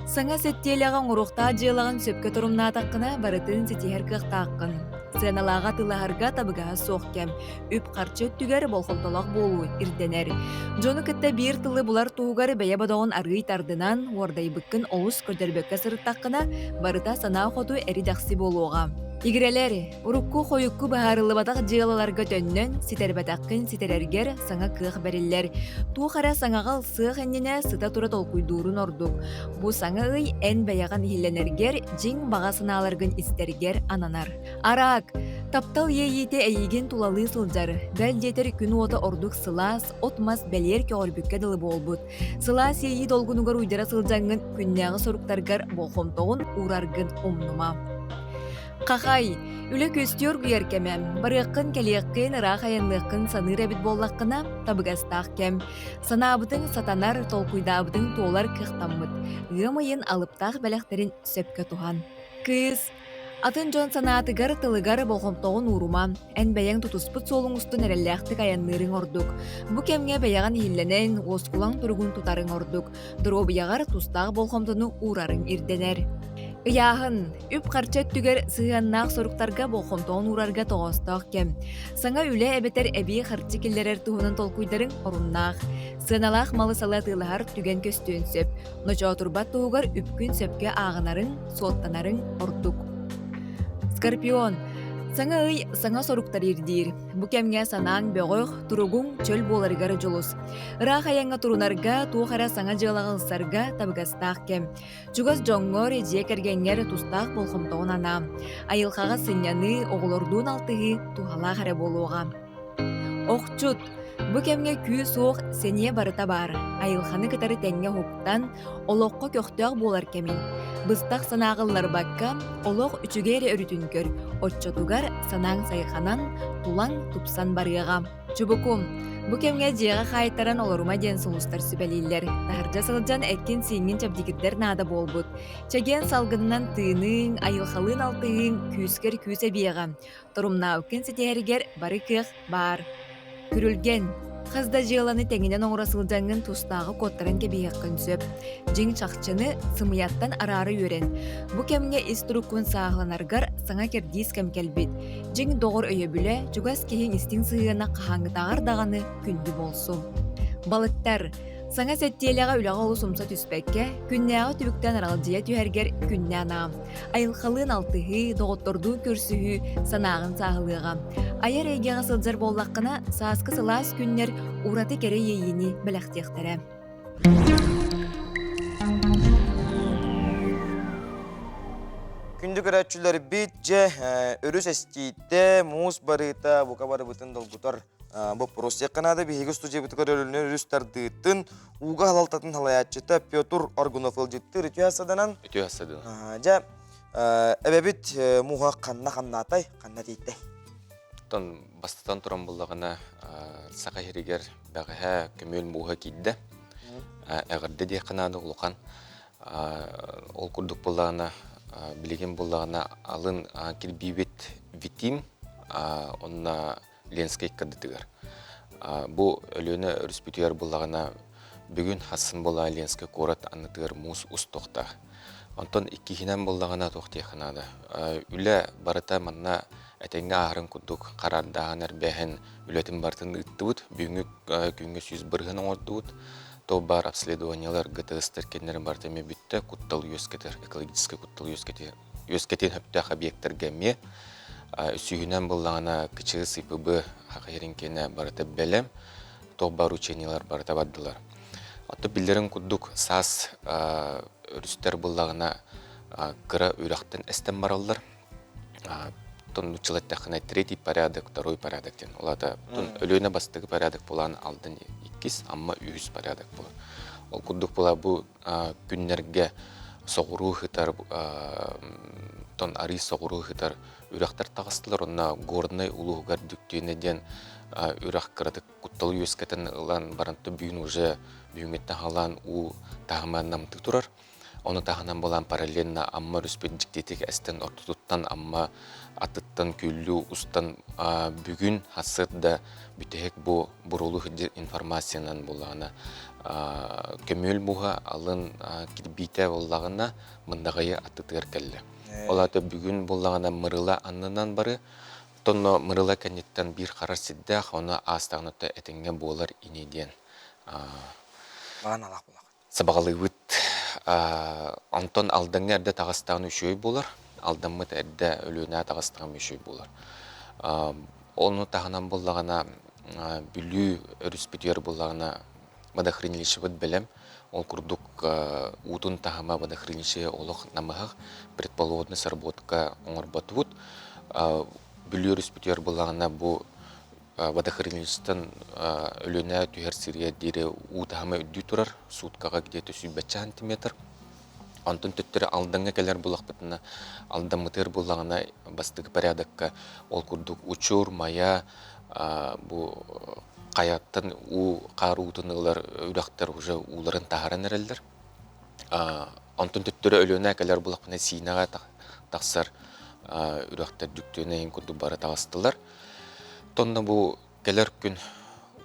саңа сәттеліған ғұрықта жылығын сөпке тұрымна таққына барытын сетейер қықтаққын. сыаналаага тылаһарга табыгаһа суохкем. Үп карчы өттүгер болхолтолох болуу ирденер. Жону кытта бир тылы булар тугар бэйэ бодогон аргый тардынан уордайбыккын олус көдөрбөккө сырыттаккына барыта санаа хоту эри даксы болууга. Игрелер, урукку хойукку баһарылыбатах дьыалаларга төннөн ситербатаккын ситерергер саңа кыах бериллер. Туухара саңагал сыах эннене сыта тура толкуйдуурун ордук. Бу саңа ый эн бэйаган хилленергер жиң багасынааларгын истергер ананар. Араак, таптал ейите эйигин тулалы сылжар. Бәл жетер күн ота ордук сылаас, отмас бәлер кёрбүкке дылы болбут. Сылаас ейи долгунугар уйдара сылжаңын күннәғы соруктаргар болхомтоғын ураргын омнума. Қақай, үлі көстер күйер кемем, барыққын кәлеққын рақайынлыққын саныр әбіт боллаққына табығастақ кем. Санабытың сатанар толкуйдабытың толар кықтаммыт. Ғымайын алыптақ бәләқтерін сөпкі туған. Кыз, атын жон санатыгар тылыгар болғымтоғын урума, ән бәяң тұтыспыт солың ұстын әрелләқтік аяннырың ордук. Бұ кемге бәяған хилленен оскулаң тұрғын тұтарың ордук. Дұру бияғар тұстағы болғымтыны урарың ирденер. Яһын, үп қарчат түгер сыйаннақ соруктарға болхомтоон урарга тоғыстақ кем. Саңа үлі әбетер әбей қарчы келдерер туғынан толкуйдарын оруннақ. Сыналақ малы сала тылығар түген көстуін сөп. Ноча отырбат туғар үпкүн сөпке ағынарын, соттанарын ордук. Скорпион, саңа ый саңа соруктар ирдир. Бу кемге санаң бөғөк туругуң чөл боларыгар жолус. Рақ аяңа турунарга туухара саңа жылағылсарга табығастақ кем. Чугас жоңгор ежек әргенгер тустақ болхымтоғын ана. Айылқаға сыняны оғылордун алтығы тухала қара болуға. Оқчут, бу кемге күй соқ сене барыта бар. Айылқаны кытары тәңге хуктан олоққа көқтөк болар кемин. Быстақ санағылар бакка, олоқ үчігері өрітін көр. Отчотугар санаң сайханан, тулаң тупсан барыға. Чубукум, бу кемге жеға қайттаран олорума ден сұлыстар сүбәлейлер. Тахаржа сылжан әккен сиңін чабдикеттер нада болбут. Чаген салгынынан тыының, айылқалын алтығын күйскер күйсе бейға. Тұрымна өккен сетергер бары кық бар. Күрілген. Қызда жиыланы тәңінен оңырасылдаңын тұстағы коттарын кебейіққын сөп. Жиң чақчыны сымияттан арары өрен. Бұ кемге истұруккун сағыланарғар саңа кердейс кем келбет. Жиң доғыр өйе бүлі, жүгас кейін істің сығына қағаңғытағар дағаны күнді болсу. Балыттар. Саңа сәттеліға үліға олы сумса түспәкке, күннәғы түбіктен аралдия түйәргер күннәна. Айылқалын алтығы, доғытторду көрсігі, санағын сағылыға. Айар әйгеға сылжар боллаққына саасқы сылас күннер ураты кәрі ейіні біләқтектері. Күнді көрәтшілер бет же өріс әстейті, мұз барыта, бұқа бары бұтын долгутар. Бұл Россия Канада бейгі студия бұтықар өліне үрістардыйтын уға халалтатын халаятчыта Петр Аргунов өлжетті үті асаданан. Үті асадан. Жа, әбәбет мұға қанна атай, қанна дейті. Тон бастатан тұран болағына сақа херігер бәғіға көмел мұға кейді. Әғірді де қанады ұлықан. Ол күрдік болағына, білеген болағына алын келбейбет витим, онына ленскейк кадытыгар. Бу өлөне өріспетуер болағына бүгін хасын бола ленскей корат анытыгар мус устоқта. Онтон иккихинен болағына тоқтияқынады. Үлі барыта манна әтенге ағырын күддік қарардағанар бәхін үлетін бартын ұттығыд, бүгінгі күнгі 101-ін оңырдығыд. То бар обследованиялар ГТС-тер кенлерін бартаме бүтті, күттал өскетер, экологический күттал өскетен хөптәқ объекттер ме. Сүйінен болағына кічігі сыйпыбы хақайренкені барыта бәлем, тоқ бар учениялар барыта баддылар. Аты білдерін күддік сас үрістер болағына кыра үйрақтен әстен баралдар. Тон училаттақына третий порядок, второй порядок ден. Олада өлөне бастығы порядок болағын алдын 2, амма 100 порядок болар. Ол күддік бола бұл күннерге соғыру хытар, тон ари соғыру хытар үрақтар тағыстылар, онна горный улуғығар дүктүйінеден үрақ қырадық құтталы өскетін ұлан баранты бүйін уже бүйінгеттен қалан у тағыман намты тұрар. Оны тағынан болан параллельна амма рүспет жіктетек әстен ортутуттан амма атыттан күллі ұстан бүгін хасыд да бүтек бұ бұрулы информациянан болағына көмел бұға алын кірбейті болағына мындағайы атытығыр кәлі. Олаты бүгүн буллагана мырыла аннынан бары. Тонно мырыла кенеттен бир карар сиддах, оны астагынытта этеңге болар инеден. Бағаналақ болақ. Сабагалыбыт Антон алдыңа әрді тағыстағын үшөй болар. Алдымыт әрді өліна тағыстағын үшөй болар. Оны тағынан болағына бүлі өріспетер болағына водохранилище бұд білем. Ол күрдік утын тағыма водохранилище олық намығық предположенный сработка оңыр батуыт. Бүлі өріспетер болағына бұл водохранилищтен өліне түйер сирия дере утағыма үдді тұрар. Суткаға где-то 5 сантиметр. Антон төттері алдыңа келер болақ бұтына алдамытыр болағына бастығы порядыққа ол күрдік учур, мая, бұл қаяттан қар ұтынығылар үрақтар уже уларын тағаран әрелдер. Антон төттері өліне келер болақ бұтына синаға тақсар үрақтар дүктөне ең күрдік бары тағыстылар. Тонна бұл келер күн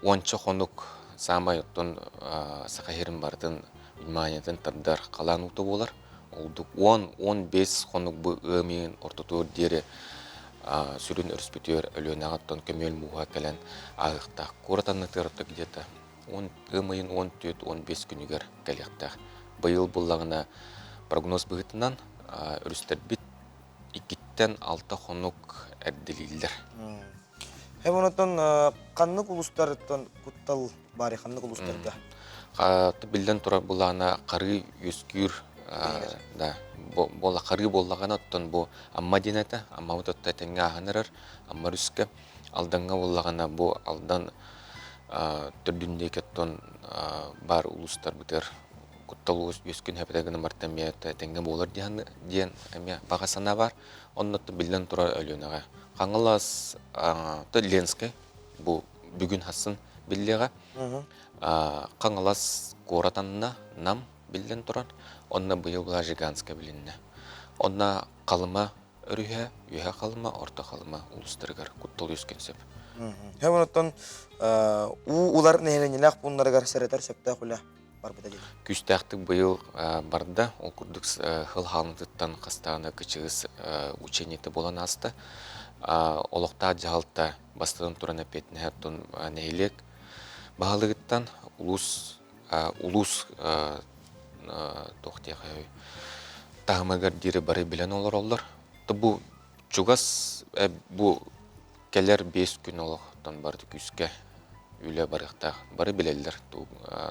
10 қонық самай оттон сақахерін бардың Вниманиятын тардар қалан ұты болар. Олдық 10-15 қонық бұл өмейін ортотуыр дері сүрін өріспетер өліен ағаттан көмел мұға кәлін ағықтақ. Қоратанны тұрықты где-то өмейін 14-15 күнігер кәліқтақ. Бұйыл бұллағына прогноз бұғытынан өрістер біт 2-6 қонық әрділейлер. Онытын қаннық ұлыстарыттан құттал бары қаннық ұлыстарға? Білден тұрар бұлағына қары өскүр, бола қары болағана оттан бұл амма денеті, амма өтті әтенге ағанырар, амма үскі. Алдыңға болағына бұл алдан түрдіндегі оттан бар ұлыстар бұтыр құттал өскін әпетегіні мартамияты әтенге болар дейін бағасана бар. Оннатты білден тұрар өліонаға. Қаңылас Ленскай, бұл бүгін хасын білдеға. Қаңылас қоратанына нам білден тұрар. Онна бұйыл бұла жиганска білінне. Онна қалыма өріге, үйе қалыма, орта қалыма ұлыстырғар құттыл өскенсеп. Онытын улар нәйленеләқ бұнларығар сәреттер сөпті құля бар бұда дейді? Күстәқтік бұйыл барды, ол күрдік хыл халынтыттан қастағына күчігіз учениеті болан асты. Олықта жағалта бастыдан тұран әпетіне әттін нәйлек. Бағалығыттан улус тоқтияға тағымағар дері бары білен олар олар. Бұл чугас бұл келер 5 күн олықтан барды күске үйлі барықтақ бары білелдер.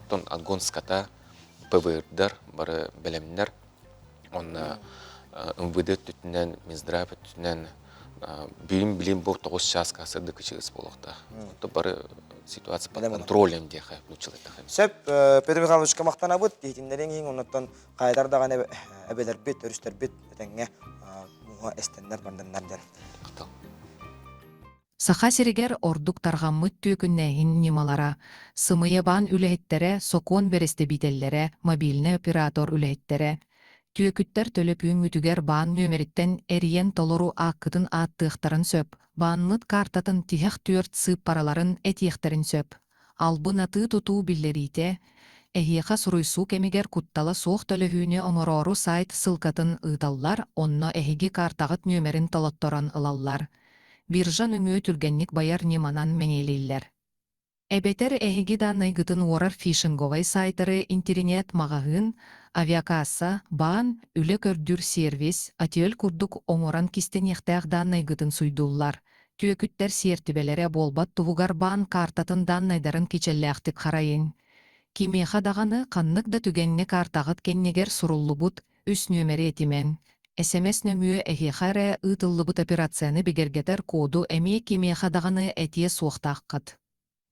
Тон Адгонската, ПВРдар бары білемдер. Оны МВД түтінен, Минздрав түтінен білім бұл 9 час қасырды күшігіз болуқта. Бары ситуация под контролем деха училыта. Сөп Петр Михайлович мақтана бұд, дейтіндерен ең онаттан қайдардаған әбелер бет, өрістер бет, өтенге мұға әстендер бардынлардан. Саха сиригер ордук тарғаммыт түйкүннәйін немалара, сымыя бан үләйттері, сокон бересте бителлері, мобильный оператор үләйттері, түйекүттер төлөп үңүтүгер бан нөмериттен эриен толору аққытын аттықтарын сөп, банныт картатын тихек түрт сып параларын этиектерин сөп. Албын аты тутуу биллерите, эхиеха суруйсу кемигер куттала соқ төлөһүүнө оңорору сайт сылкатын ыдаллар, онно эхиги картагыт нөмерин толотторан ылаллар. Биржан үңөө түргенник баяр неманан менелейлер. Эбетер эхиги данайгытын орар фишинговай сайтары интернет мағағын, авиакасса, бан, үлі көрдүр сервис, атиөл курдук оңоран кистенектәг данайгытын суйдуллар. Түйекүттер сертүбелері болбат туғугар бан картатын данайдарын кечелләқтік қарайын. Кимеха дағаны қаннық да түгенне картағыт кеннегер суруллубут үс нөмері етімен. СМС нөміе эхихаре ытыллыбыт операцияны бігергетер коду әме кимеха дағаны әтие суықтаққыт.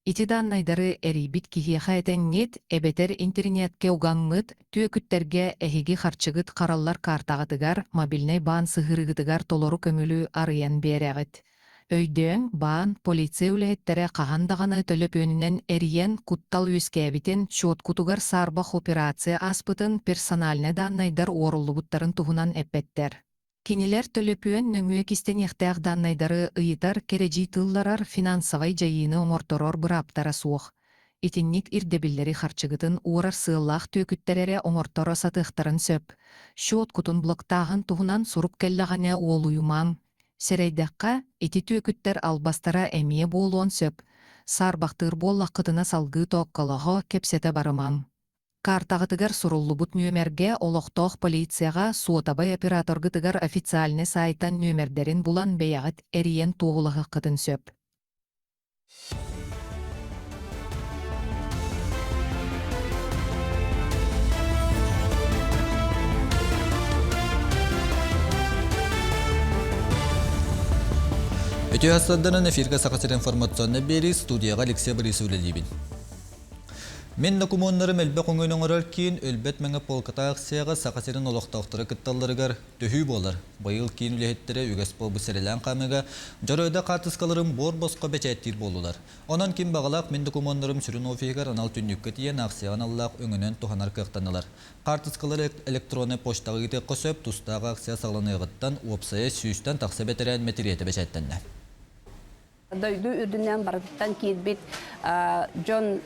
Ити даннайдары әрибит кихеха этен нет, эбетер интернетке угаңмыт, түйекүттерге эхиги харчыгыт қараллар картағытыгар, мобильный бан сығырығытыгар толору көмілі арыян берегіт. Өйден, бан, полиция үләйттері қағандағаны төліп өнінен әриен куттал өскәбітен шот кутугар сарбақ операция аспытын персональны даннайдар орыллыбыттарын туғынан әппеттер. Кенелер төліп өн нөмуе кистен ехтәғ даннайдары ыйытар кережи тылларар финансавай жайыны оңорторор бұраптара суық. итинник ирдебиллери харчыгытын уурар сыыллаах түөкүттерере оҥорторо сатыахтарын сөп. Шуот кутун блоктаагын туһунан суруп келлаҕане уолуйумаң. Серейдäкка ити түөкүттер албастара эмие буолуон сөп. Саарбахтыыр буоллаххытына салгыы тоокколоҕо кепсете барымаң. Картағытыгар суруллубут нөмерге олохтоох полицияға суотабай операторгытыгар официальный сайтан нөмердерин булан бейағыт эриен туғылығы қытын сөп. Өтө хастадынан эфирге сақасыр информационны бери студияға Алексей Борисов үлелейбін. Мен документарым әлбе қоңойның орар кейін өлбет мәңі полката акцияға сақасырын олықтауқтыры кытталарыгар төхүй болар. Байыл кейін үлехеттері үгес бол бұсырелен қамыға жаройда қартысқаларым бор босқа бәчәттер болулар. Онан кем бағалақ мен документарым сүрін офигар анал түннікке тиен акцияған аллақ өңінен туханар кықтанылар. Қартысқалар электронны поштағы кетек қосып, тұстағы акция сағланығыттан уопсая сүйістен тақсы бәтерен мәтереті бәчәттенді. Дойду үрдінен барыттан кейдбет Джон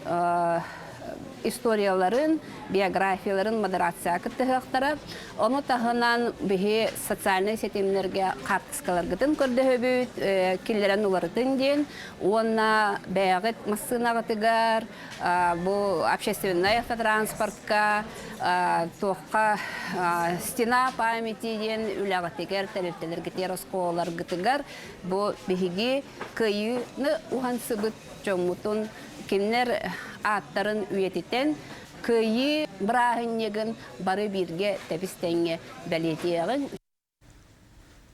историяларын, биографияларын модерация кыттыхықтары. Оны тағынан бігі социальный сетемлерге қартысқаларғытын көрді өбіт, келлерен оларытын ден. Оны бәғыт массынағытыгар, бұл общественный автотранспортқа, тоққа стена памяти ден үләғытыгар, тәліптелергітер осколарғытыгар. Бұл бігі көйіні ұғансы бұт жомутын кемнер аттарын үйететен көйі бірағыннегін бары бірге тәпістенге бәлетеғын.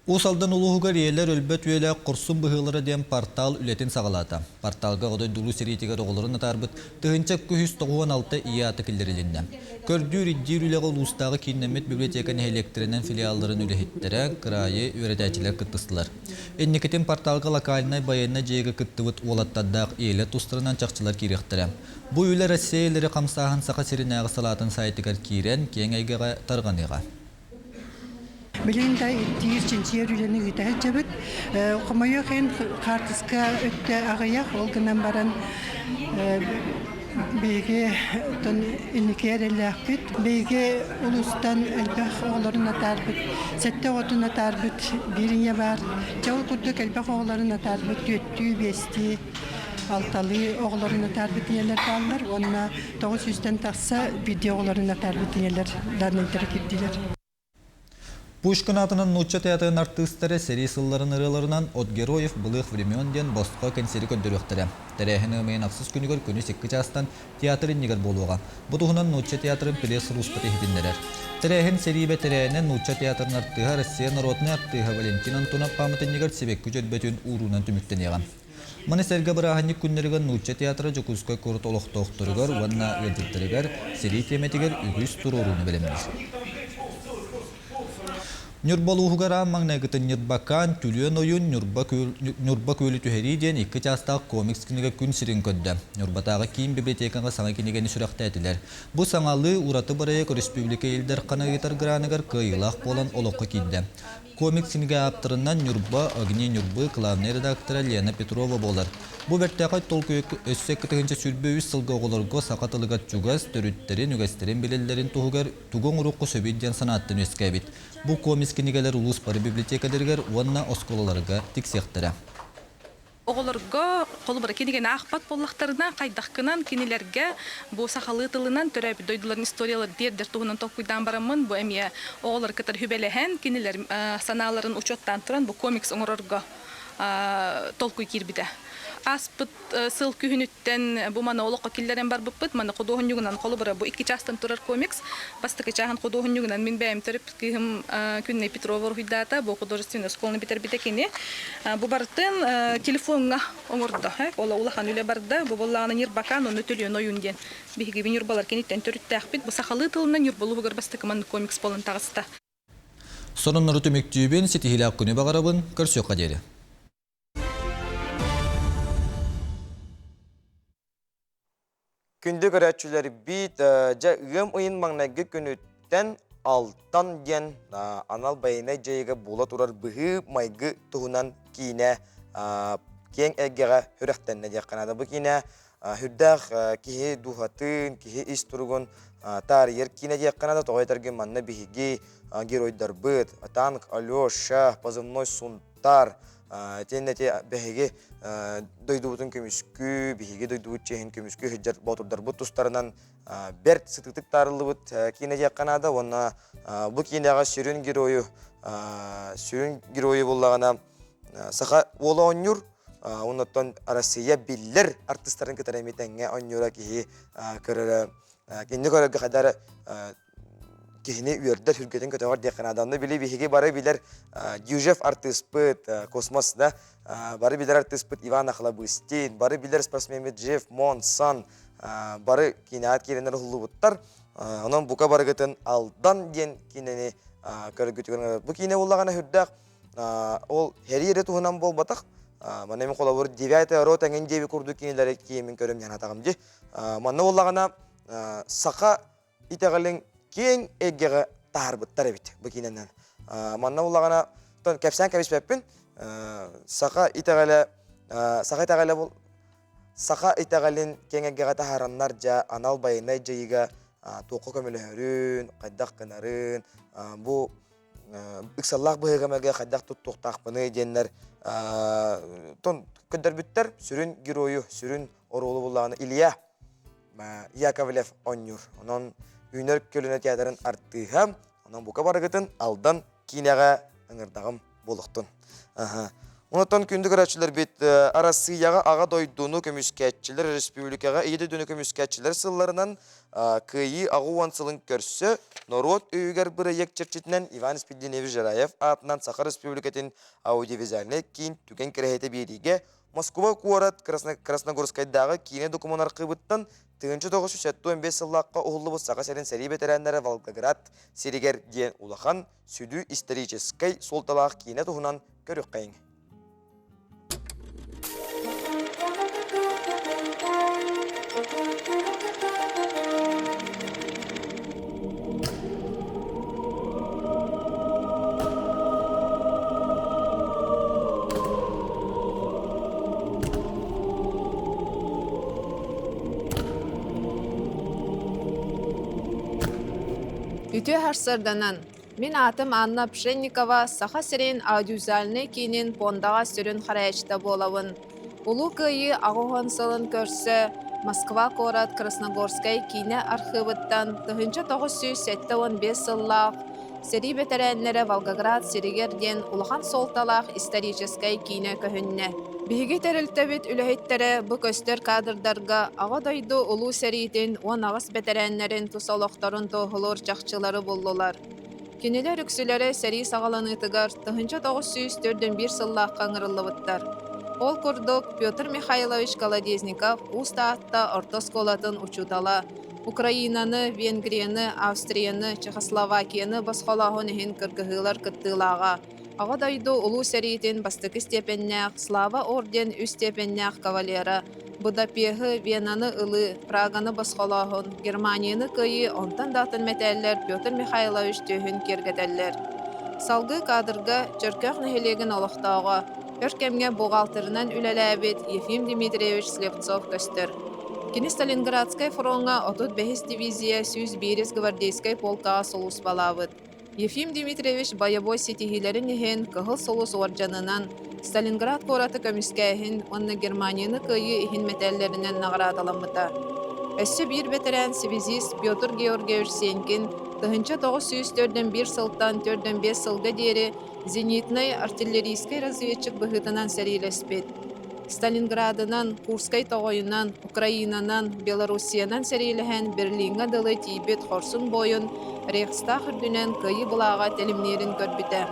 Усалдан улуғығар елер өлбет өйлі құрсын бұғылары дем портал үлетін сағалата. Порталға ғодай дұлу серетігер оғыларын атарбыт тұғынчақ 996 иаты кілдерілінді. Көрдүр иддер үліғі ұлыстағы кейіннемет библиотеканы электринен филиалдарын үліхеттері қырайы өредәтілер кыттыстылар. Эннекетін порталға локалинай байына жегі кыттывыт олаттадақ елі тұстырынан чақчылар керектірі. Бұл үйлі Россиялері қамсағын сақа серінәғы салатын сайтығар кейрен кең айғыға тарғаныға. Билин да тиирчинчер үлени үтәһе жабыт. Оқымайы хэн картыска өттө агыяк ол гынан баран беге тон иникереләхбит. Беге улустан элбах огларын атарбыт. Сетте отун атарбыт. Биринге бар. Жол курдук элбах огларын атарбыт. Төттү бести алталы огларын атарбыт елер баллар. Онна 900-тен тақса видеоларын атарбыт елер данылдыры кирдилер. Пушкин атынан Нучча театрын артыстары сери сылларын ырыларынан от героев былых времен ден босқа консери көндіріқтірі. Тәрәхін өмейін ақсыз күнігер күні 8 жастан театрын негер болуға. Бұтығынан Нучча театрын пілес руспаты хетіндерер. Тәрәхін серибе тәрәхінен Нучча театрын артыға Россия народны артыға Валентин Антонов памытын негер себеккі жөлбетін урунан түміктен еған. Маны сәргі бірағанник күннеріген Нучча театры жокузкой көріт олықтоқтырығар, ванна елдіктірігер, сери теметігер үгіз тұр оруны білеміз. Нюрбалуғығара маңнайгытын нюрбакан, түліен ойын нюрба көлі түхері ден 2 жастағы комикс кінігі күн сирин көдді. Нюрбатағы кейін библиотекаға саңа кенегені сүрәқті әтілер. Бұ саңалы ураты барайық республика елдер қанағитар гранығар қайылақ болан олыққа кейді. Комикс кінігі аптырынан нюрба, огне нюрбы, главный редакторы Лена Петрова болар. Бұ бәрттәғай толқы өссек кітігінші сүрбе үз сылғы оғыларға сақатылығат жүгаз, төріттерін, үгестерін белелерін тұғығар тұғын ұрыққы сөбейден санаттын өскәбет. Бұ комикс кінігелер ұлыс бары библиотекадергер онна осколаларға тіксектірі. Оғыларға қолы бары кенеген ақпат боллақтарына қайдаққынан кенелерге бұл сақалы тылынан төрәбі дойдыларын историялар дердер тұғынан тоқпайдан барамын. Бұл әме оғылар кітар хүбелеген кенелер саналарын учеттан тұран бұл комикс оңырарға толқой кербіді. Аспыт сыл күхінүттен бұл мана олыққа келдерен бар бұппыт, мана қодуғын югынан қолы бұры бұл 2 жастан тұрар комикс. Бастықы чағын қодуғын югынан мен бәйім түріп күйім күнне Петрова рухидата, бұл художественный школны бітер бітекені. Бұл бартын телефонға оңырды. Ола улахан үлі барды, бұл болағына нербакан, оны төліен ойын ден. Бейгі бен юрбалар кенеттен түрітті ақпет, бұл сақалы тылынан юрбалуғығыр бастықы мана комикс болын тағысты. Сонын нұры төмектүйбен сетихілі аққыны бағарабын көрсек қадері. Күнді көрәтшілері бейт, ғым ұйын маңнайғы күніттен алтан ден анал байына жайығы бола тұрар бұғы майғы тұғынан кейіне кең әгеға хүріқтенне де қанады. Бұл кейіне Хүддах кихи духатын, кихи истургон тарьер кине дияққанада тоғайтарген манна бихиги геройдар быт, танк Алёша, позывной Сунтар, теннете бихиги дойдуутын көмүскү, бихиги дойдуут чехин көмүскү хиджар ботурдар бут тустарынан берт сытытык тарылы бут кине дияққанада, онна бу кинеға сүрін геройы боллағана саха ола онюр, оннаттан Россия биллер артисттарын кытараметенге онюра кихи кырыры кенне көрөгі қадары кихини үйердер хүргетін көтөғар дияққанаданы білі бихиги бары билер Южев артист бұд, космосда бары билер артист бұд Иван Ахлабыстин, бары билер спортсмен Меджев, Монсан, бары кинеат керенер хулу бұттар. Онан бука бары гытын алдан ден кинени көргөтүгөн. Бу кине уллагана хүрдак ол херире туһунан бол батак. Манеме колобур 9 рота энгенжеби курду кинелер кийимин көрөм жана тагымжы. Манна уллагана сака итегалин кең эгеге тарбыттар бит бу киненен. Манна уллагана тон кепсен кебиспеппин. Сака итегале бол сака итегалин кең эгеге таһараннар жа анал байынай жыйга тоқы көмөлөрүн, кайдак кынарын, бу ыксаллах быгымага кайдак туттуктакпыны деннер тон көдөрбүттер сүрүн герою, сүрүн орулу буллаганы Илья Яковлев онюр. Онон үйнөр көлүнө театрын арттыгам, онон бука барыгытын алдан кинега ыңырдагым болуктун. Онотон күндүк көрәчүлөр бит Россияга ага дойдуну көмүскәтчилер республикага ийди дөөнү көмүскәтчилер сылларынан кыйы агуан сылын көрсө народ үйгөр бирек черчитинен Иван Спидиневич Жараев атынан Саха республикатын аудиовизуальный кин түген керехете бириге Москва куарат Красногорскайдагы кине документар кыбыттан 1975 сыллакка угуллубу Саха серин сери ветераннары Волгоград Серигер ден улахан сүдүү исторической солталак кине тухунан көрүк кайын. Үтө харсырданан, мен атым Анна Пшенникова Саха серин аудиовизуальный кинин пондага сүрін харайчта болавын. Улу кыйы агухан сылын көрсө Москва корат Красногорскай кине архивыттан 1975 сыллах сери ветераннere Волгоград Серигерден улахан солталах историческай кине көһүнне. Биһиги терилтебит үлэһиттере бу көстөр кадрдарга ага дойду улуу сериитин он агас ветераннерин тусалохторун тоохулур жакчылары боллулар. Кинелер үксүлери сери сагаланыытыгар 1941 сыллах каңырылыбыттар. Ол курдук Петр Михайлович Колодезников устаатта ортосколатын учутала. Украинаны, Венгрияны, Австрияны, Чехословакияны басхолаһын иһин кыргыһылар кыттыылаага. Ага дойду улуу сериитин бастыкы степеннях, Слава орден үс степеннях кавалера, Будапехты, Венаны ылы, Праганы басхолаһын, Германияны кыйы онтан датын метеллер Петр Михайлович төһүн кергетеллер. Салгы кадрга чөркөх нехелеген олохтаага, өркемге бухгалтерынан үлеләбит Ефим Дмитриевич Слепцов көстөр. Кини Сталинградскай фронга 35 дивизия сүүз бирис гвардейскай полка солус балавыт. Ефим Дмитриевич боевой сетихилерин ихен кыхыл солус оржанынан Сталинград кораты көміскәйхін онны Германияны кыйы ихин метеллеринен наградаламыта. Өссө бир ветеран связист Петр Георгиевич Сенкин 1941 сылтан 45 сылга дери зенитный артиллерийский разведчик быхытынан сәрилеспет. Сталинградынан, Курскай тоғойынан, Украинанан, Белоруссиянан сәриліген Берлинға дылы тейбет хорсын бойын Рейхстаг үрдінен кыйы бұлаға телімнерін көрбіті.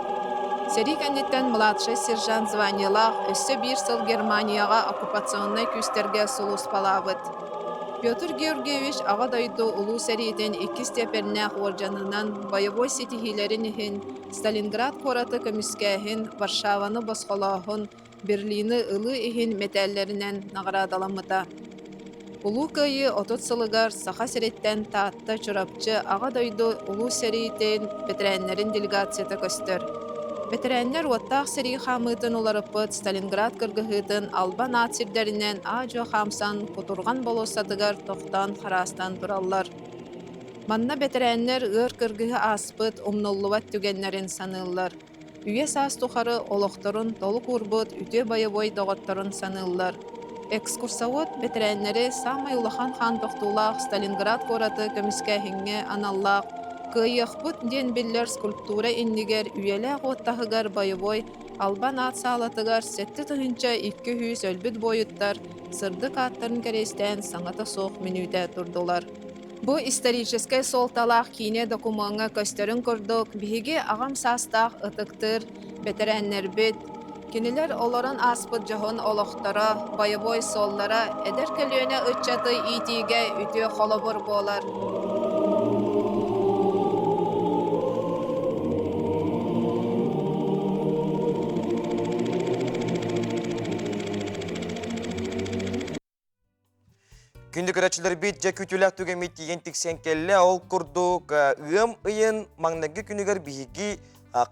Сәрі кәндеттен младший сержант званилақ өссі бір сыл Германияға оккупационный күстерге сұлыс палабыт. Петр Георгиевич аға дойду улуу сәритен 2 степеннәқ оржанынан боевой сетихилерін ихін Сталинград кораты көміскәхін Варшаваны басқолағын Берлины ылы ихин металлеринен наградаламыта. Улуу кыйы 30 сылыгар Саха сереттен таатта чурапчы ага дойду улуу сериитен ветераннерин делегацията көстөр. Ветераннар оттақ сери хамытын оларыппыт Сталинград кыргыхытын албан атсирдеринен ажо хамсан кутурган болосатыгар тоқтан харастан тураллар. Манна ветераннар ыр кыргыхы аспыт умнуллубат түгеннерин саныллар. Үйе саас тухары олохторун толук урбут үтө байыбой доготторун саныллар. Экскурсовод ветераннары самай улахан хан тоқтулақ Сталинград кораты көміскәхіңе аналлақ кыйықпыт ден биллер скульптура иннигер үйелі оттахыгар байыбой албан ат саалатыгар сетті тұхынча 200 өлбіт бойыттар сырдык аттарын керестен саңата соқ минуйда турдулар. Бу исторический солталақ кине документга көстерін көрдік, биһиги ағам састақ ытыктыр, ветераннер бит, кинилер олорон аспыт жохон олохтара, байыбой соллара, эдер көлөне ытчаты итиге үтө холобор болар. Күндік ырачылар бит жа күтілік түгемет деген тіксен келі ол күрдік ұйым ұйын маңнағы күнігер бігі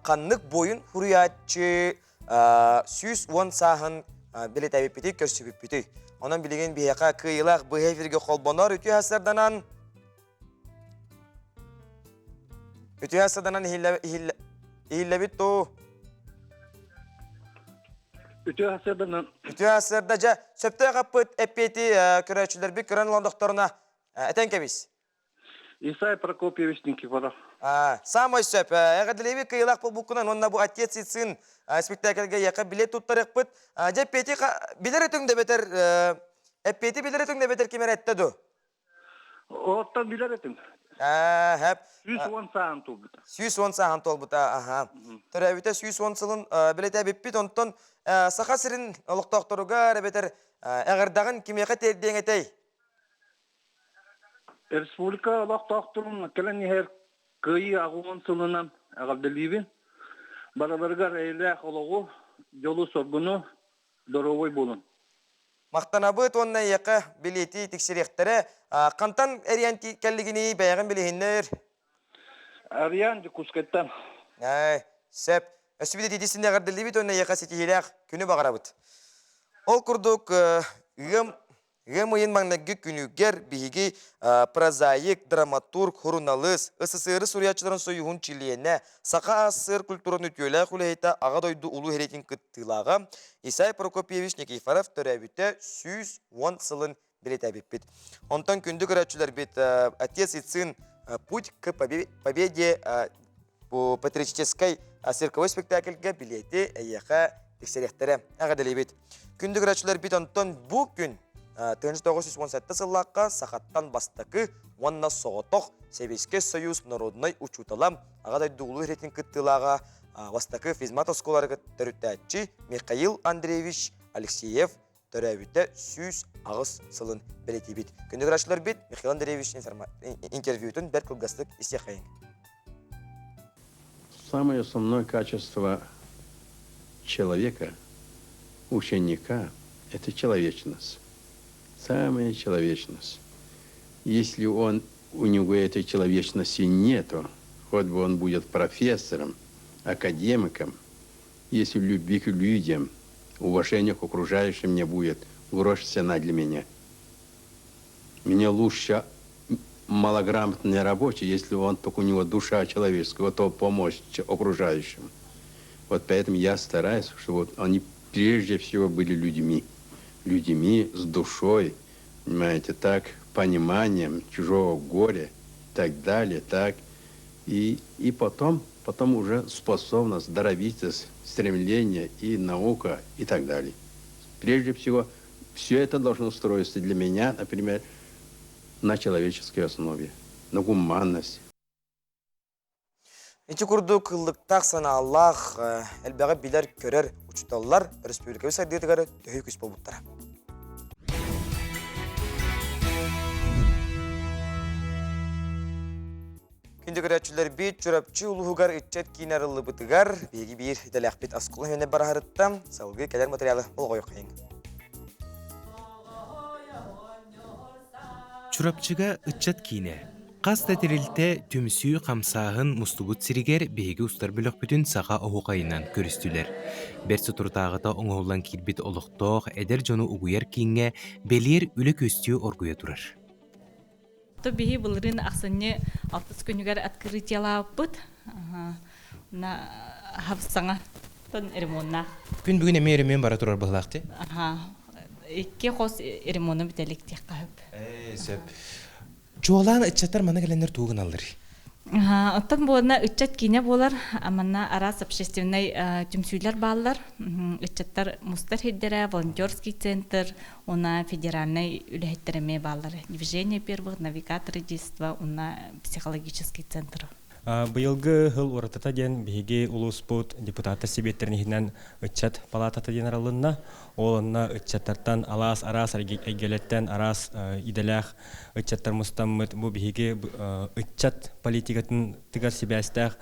қаннық бойын хуриятчы сүйіс он сағын білет әбіп біті, көрсі біп біті. Онан білеген бейіға күйілақ бұй әферге қолбонар үті әсірданан ихилләбіт тұ. Үтө асырда жа сөпті қапыт әппеті көрәчілер бі көрән лондықтарына әтен кәбіз? Исай Прокопьевич Никифоров. Самой сөп. Әғаділеви күйілақ бұл бұқынан, онна бұл отец етсін спектакльге яқа билет тұттар әқпіт. Жа әппеті білер өтіңді бетер, әппеті білер өтіңді бетер кемер әтті ду? Оттан білер өтің. 110 сағын тол бұта. 110 сағын тол бұта, Түрі әбіті 110 сылын білет әбіппет, онтан сақа сірін ұлықтақтыруға әрбетер әғірдағын кемеқі терден әтей? Республика ұлықтақтырын кәлін ехер күйі ағуын сылынан әғабділейбін. Барабарғар әйләқ олығы жолы соргыны доровой болын. Мақтанабыт онна яқа билеті тексеректері. Қантан әриян кәлігіні бәйіғін білігінер? Әриян жүкускеттен. Сәп. Өсібіде дедесінде ғардылды бит, онна яқа сетігелек күні бағарабыт. Ол күрдік ғым ұйын маңнағы күнігер бігі прозаик, драматург, хуруналыс, СССР суриятчыларын сойуғын чилиене, сақа асыр культурын өтөйлі құлайта аға дойды ұлу херетін күттілаға Исай Прокопьевич Никифоров төрәбіті 110 сылын білет әбіппет. Онтан күндік ұрачылар бет отец етсін путь к победе по патриотической цирковой спектакльге билеті әйеға тексеректері әғаділі бет. Күндік ұрачылар бет онтан бұл күн 1917 сыллаққа сақаттан бастықы онна соғытоқ Советский Союз народной учуталам ағадай дұғылы еретін күттілаға бастықы физмат осколарға түріттәтчі Михаил Андреевич Алексеев төрәбіті 100 ағыз сылын білеті бет. Күнді ғырашылар бет Михаил Андреевич интервьютын бір күлгастық істеқайын. Самое основное качество человека, ученика, это человечность. Самая человечность. Если у него этой человечности нету, хоть бы он будет профессором, академиком, если любви к людям, уважения к окружающим не будет, грош цена для меня. Мне лучше малограмотный рабочий, если он только у него душа человеческая, то помочь окружающим. Вот поэтому я стараюсь, чтобы они прежде всего были людьми. Людьми с душой, понимаете, так, пониманием чужого горя, так далее, так. И потом уже способность, даровитость, стремление и наука и так далее. Прежде всего, все это должно строиться для меня, например, на человеческой основе, на гуманности. Эти курдук лыктақ сана Аллах әлбәғі билер көрер учталлар республикави сардетігері төхі күс болбуттара. Күнді көрәтшілер бет жүрапчы ұлығығар үтчет кейнарылы бұтығар бейгі бір дәләқ бет асқылы өне барағырытта салғы кәдер материалы ол қойық қайын. Чурапчыга ытчат кийне. Қаста тирилте түмсүү қамсағын мустубут сиригер беги устар бүлөк бүтүн саға оғуқайынан көрістілер. Берсі тұртағыта оңолан кирбит олықтоқ, әдер жону угуяр кейінге белер үлі көстүү оргуя турар. Бихи былырын ақсыны 6 күнігер открытиялаппыт. Хавсаңа тон ремонна. Күн бүгін әме еремен бара турар бұғылақты? Икке қос ремонны бітелікте қағып. Сөп. Жоғылан үтчаттар мана кәлендер туғын алыр? Оттан болына үтчат кейіне болар, аманна арас общественный түмсүйлер балылар. Үтчаттар мустар хеддері, волонтерский центр, она федеральный үліхеттереме балылар. Движение первых, навигатор действа, она психологический центр. Быйылгы хыл уратата ден биһиги улуспут депутаттар себеттеринен үтчат палатата ден аралынна, олынна үтчаттартан алас арас айгелеттен арас иделях үтчаттар мустаммыт бу биһиги үтчат политикатын тыгар себястах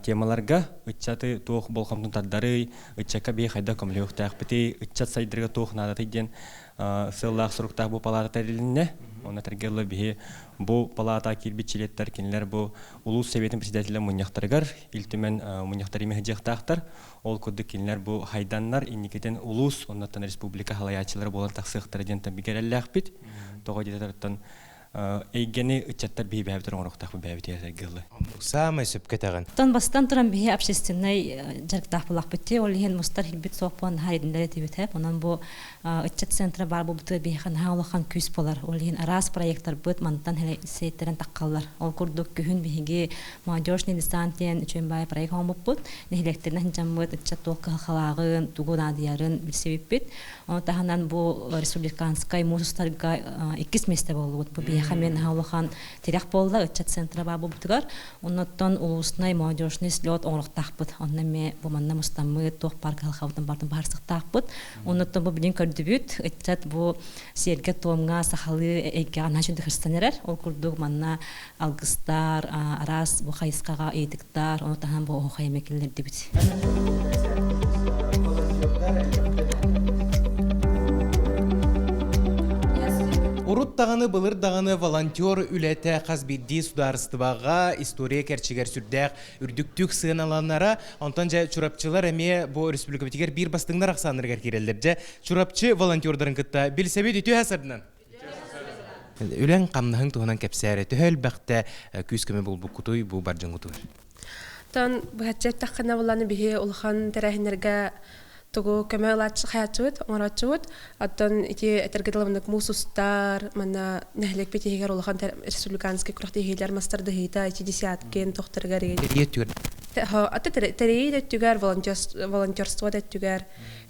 темаларга үтчаты туох болхамтын таддары үтчакка бей хайда комлеухтах бити үтчат сайдырга туох надаты ден сыллах суруктах бу палата тарилинне оны тергеллы бихи бу палата кирбитчилеттер кинилер бу улус советин председателя муньяхтаргар илтимен муньяхтариме хыжыктактар ол курдук кинилер бу хайданнар инникетен улус оннаттан республика халаячылары болан таксыктар ден табигереллахпит того дедертан эйгени үтчаттар бихи бәбитер оңроктах бу бәбитер тергеллы самый сөпкетаган тон бастан туран бихи общественный жарктах булакпытте ол ген мустар хилбит сопон хайдындар этибет онан бу үтчат центра бар бу буту бихан хаулахан күс болар ол ген арас проекттар бут мантан хеле сейтерен таккаллар ол курдук күһүн бихиги молодежный десантен үчүн бай проект хомбут нехлектерин жамбыт үтчат токка халагын тугуна диярын билсебит он таханан бу республиканскай мусустарга 2 месте болду бу хамен хаулахан терек болда үтчат центра бар бутугар оннотон улусный молодежный слет оңроктакпыт оннаме бу манна мустаммы тох парк халхавдан бардын барсыктакпыт оннотон бу билин көрдүбүт үтчат бу серге томга сахалы эйга начын христанерер ол курдук манна алгыстар арас бу хайскага эдиктар онотан бу хаймекелер дебит Урут тағаны былыр дағаны волонтер үләті қазбедді сударыстыбаға история кәрчігер сүрдәқ үрдіктік сығын аланлара онтан жа чурапчылар әме бұл республика бітігер бір бастыңдар ақсанырғар керелдер жа чурапчы волонтердарын күтті білсәбет үті әсірдінен үлән қамнағын тұғынан кәпсәрі түхәл бәқті күз көмі бұл бұқытуй бұл баржың ұтуыр Тан бұхатчет таққана боланы бігі ұлған тәрәхінерге Тугу кемелач хаячут, оңрачут, аттан ити этергедалымдык мусустар, мана нәһлек бетегер улхан республиканский курактегелер мастарды хита 50-кен тохтыргар ген. Ретүр. Атта терейде түгәр волонтерство да түгәр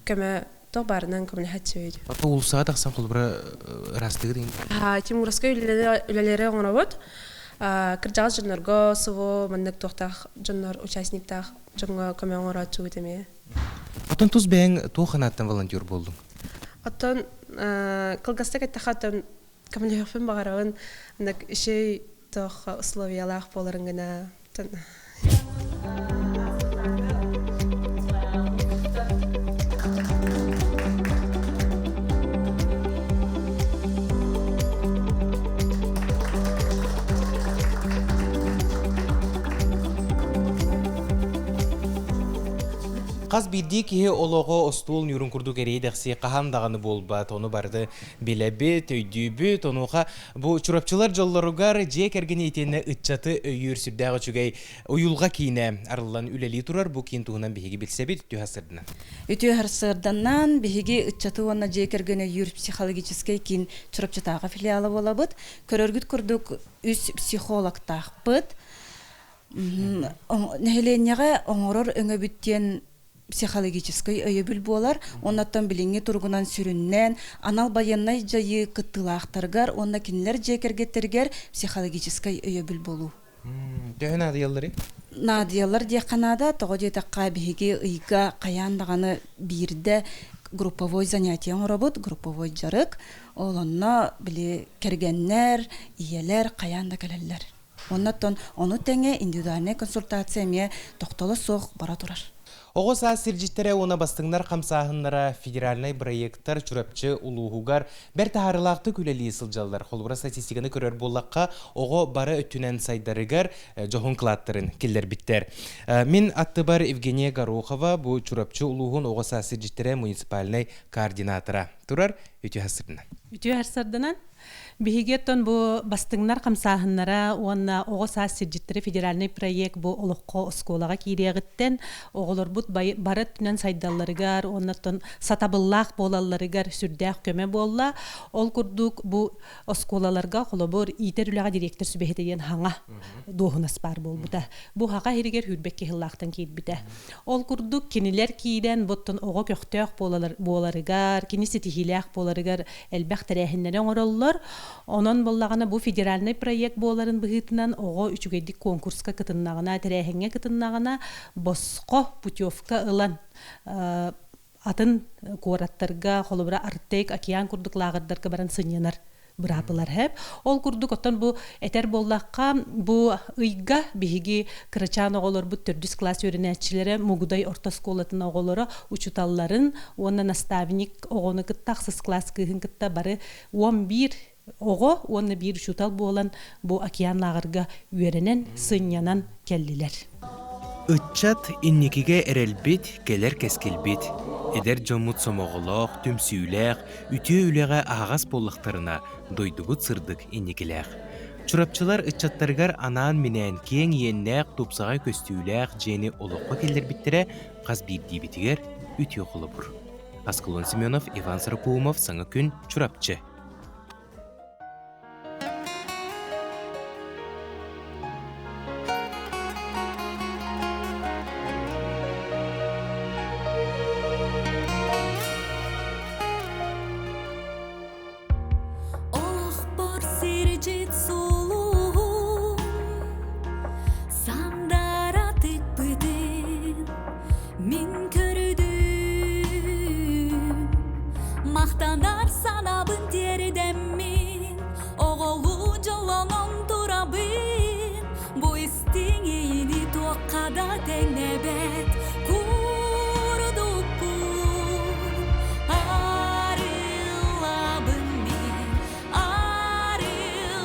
кеме тобарнан көмне хатчыйды. Ата улсага тахсан кулбра растыгы дин. Тимурска үлеләре оңработ. Кыржагы жоннорго сыво маннык тохтах жоннор участниктах жонго көме оңрачут эме. Атын туз бәң туғанаттан волонтер болдың? Атын кылгастак әттіғаттан көміліғфін бағарағын ішей тұқ условиялақ болырын ғына. Қаз бидді кеге олығы остуыл нүрін күрді керейдіқси қағам дағаны болбат, оны барды беләбі, төйдүйбі, тонуға бұл чурапчылар жолларығар же кәргені етені үтчаты өйір сүрдәғі чүгей ұйылға кейіне арылан үләлі тұрар, бұл кейін туғынан бейге білсәбет үтті хасырдынан? Үтті хасырданнан бейге үтчаты оны же кәргені үйір психологическай кейін чурапчатаға филиалы болабыд, көрөргіт күрдік үс психологтақ бұд. Нәхеленеға оңырыр өңі бүттен психологической өйөбүл болар, оннаттан билинге тургунан сүрүннен, анал баяннай жайы кыттылақтаргар, онна кинилер жекергеттергер психологической өйөбүл болу. Дөхі надиялары? Надиялар дияқанада, тоғы детаққа бігеге ұйға қаяндағаны бірді групповой занятия оңырабыд, групповой жарык, олонна біле кергеннер, иелер, қаянда кәлелер. Оннаттан, оны тәңе индивидуальный консультация ме тоқталы соқ бара тұрар. Оғы саа сиржиттере оны бастыңнар қамсағынлара федеральный проекттар чүрәпчі улуғугар бәр тахарылақты күлелі сылжалдар. Холбура статистиканы көрер боллаққа оғы бары өттінен сайдарыгар жоғын қылаттырын келдер біттер. Мен атты бар Евгения Горохова, бұл чүрәпчі улуғын оғы саа сиржиттере муниципальный координатора. Турар, үті хасырдынан. Үті хасырдынан. Бихигеттон бу бастыңнар камсаһыннара уонна ого саас сиржиттери федеральный проект бу олоққо осколага кириягыттен оголор бут бары түнен сайдалларыгар оннаттон сатабыллах болалларыгар сүрдәк көмө болла ол курдук бу осколаларга холобор итер үлага директор сүбехетеген хаңа доохунас бар болбута бу хага хиригер хүрбекке хыллахтан киитбите ол курдук кинилер кииден боттон ого көктөк боларыгар киниси тихилях боларыгар элбэх терехиннерен ороллор. Онон боллағана бу федеральный проект боларын быһытынан ого үчүгейдик конкурска кытыннагына терехеңге кытыннагына боско путевка ылан атын кураттарга холобра Артек океан курдуклагырдарга баран сыньянар бырапылар хеп ол курдук оттон бу этер боллакка бу ыйга биһиги крачан оголор бу 4 класс өрүнәчиләре мугудай орта школатын оголоро учуталларын онна наставник огоны кыттаксыз класс кыгын кытта бары 11 ого онна бир учутал болан бу океан лагырга үйренен сыньянан келдилер. Ытчат инникиге эрелбит, келер кескелбит. Эдер жомут сомоголох, түмсүүлэх, үтүө үлеге ағас боллақтарына дойдугут сырдык инникилэх. Чурапчылар ытчаттаргар анаан минен кең еннәк тупсагай көстүүлэх жени олоққа келдер биттере қаз бирди битигер үтүө холобур. Аскалон Семенов, Иван Сарапуумов, Саңа күн, Чурапчы. Maqtanar sanabın teriden min Oğulu jolanon turabın Bu istiğini toqqada tenebet Kurduk kun Arılabın min Arılabın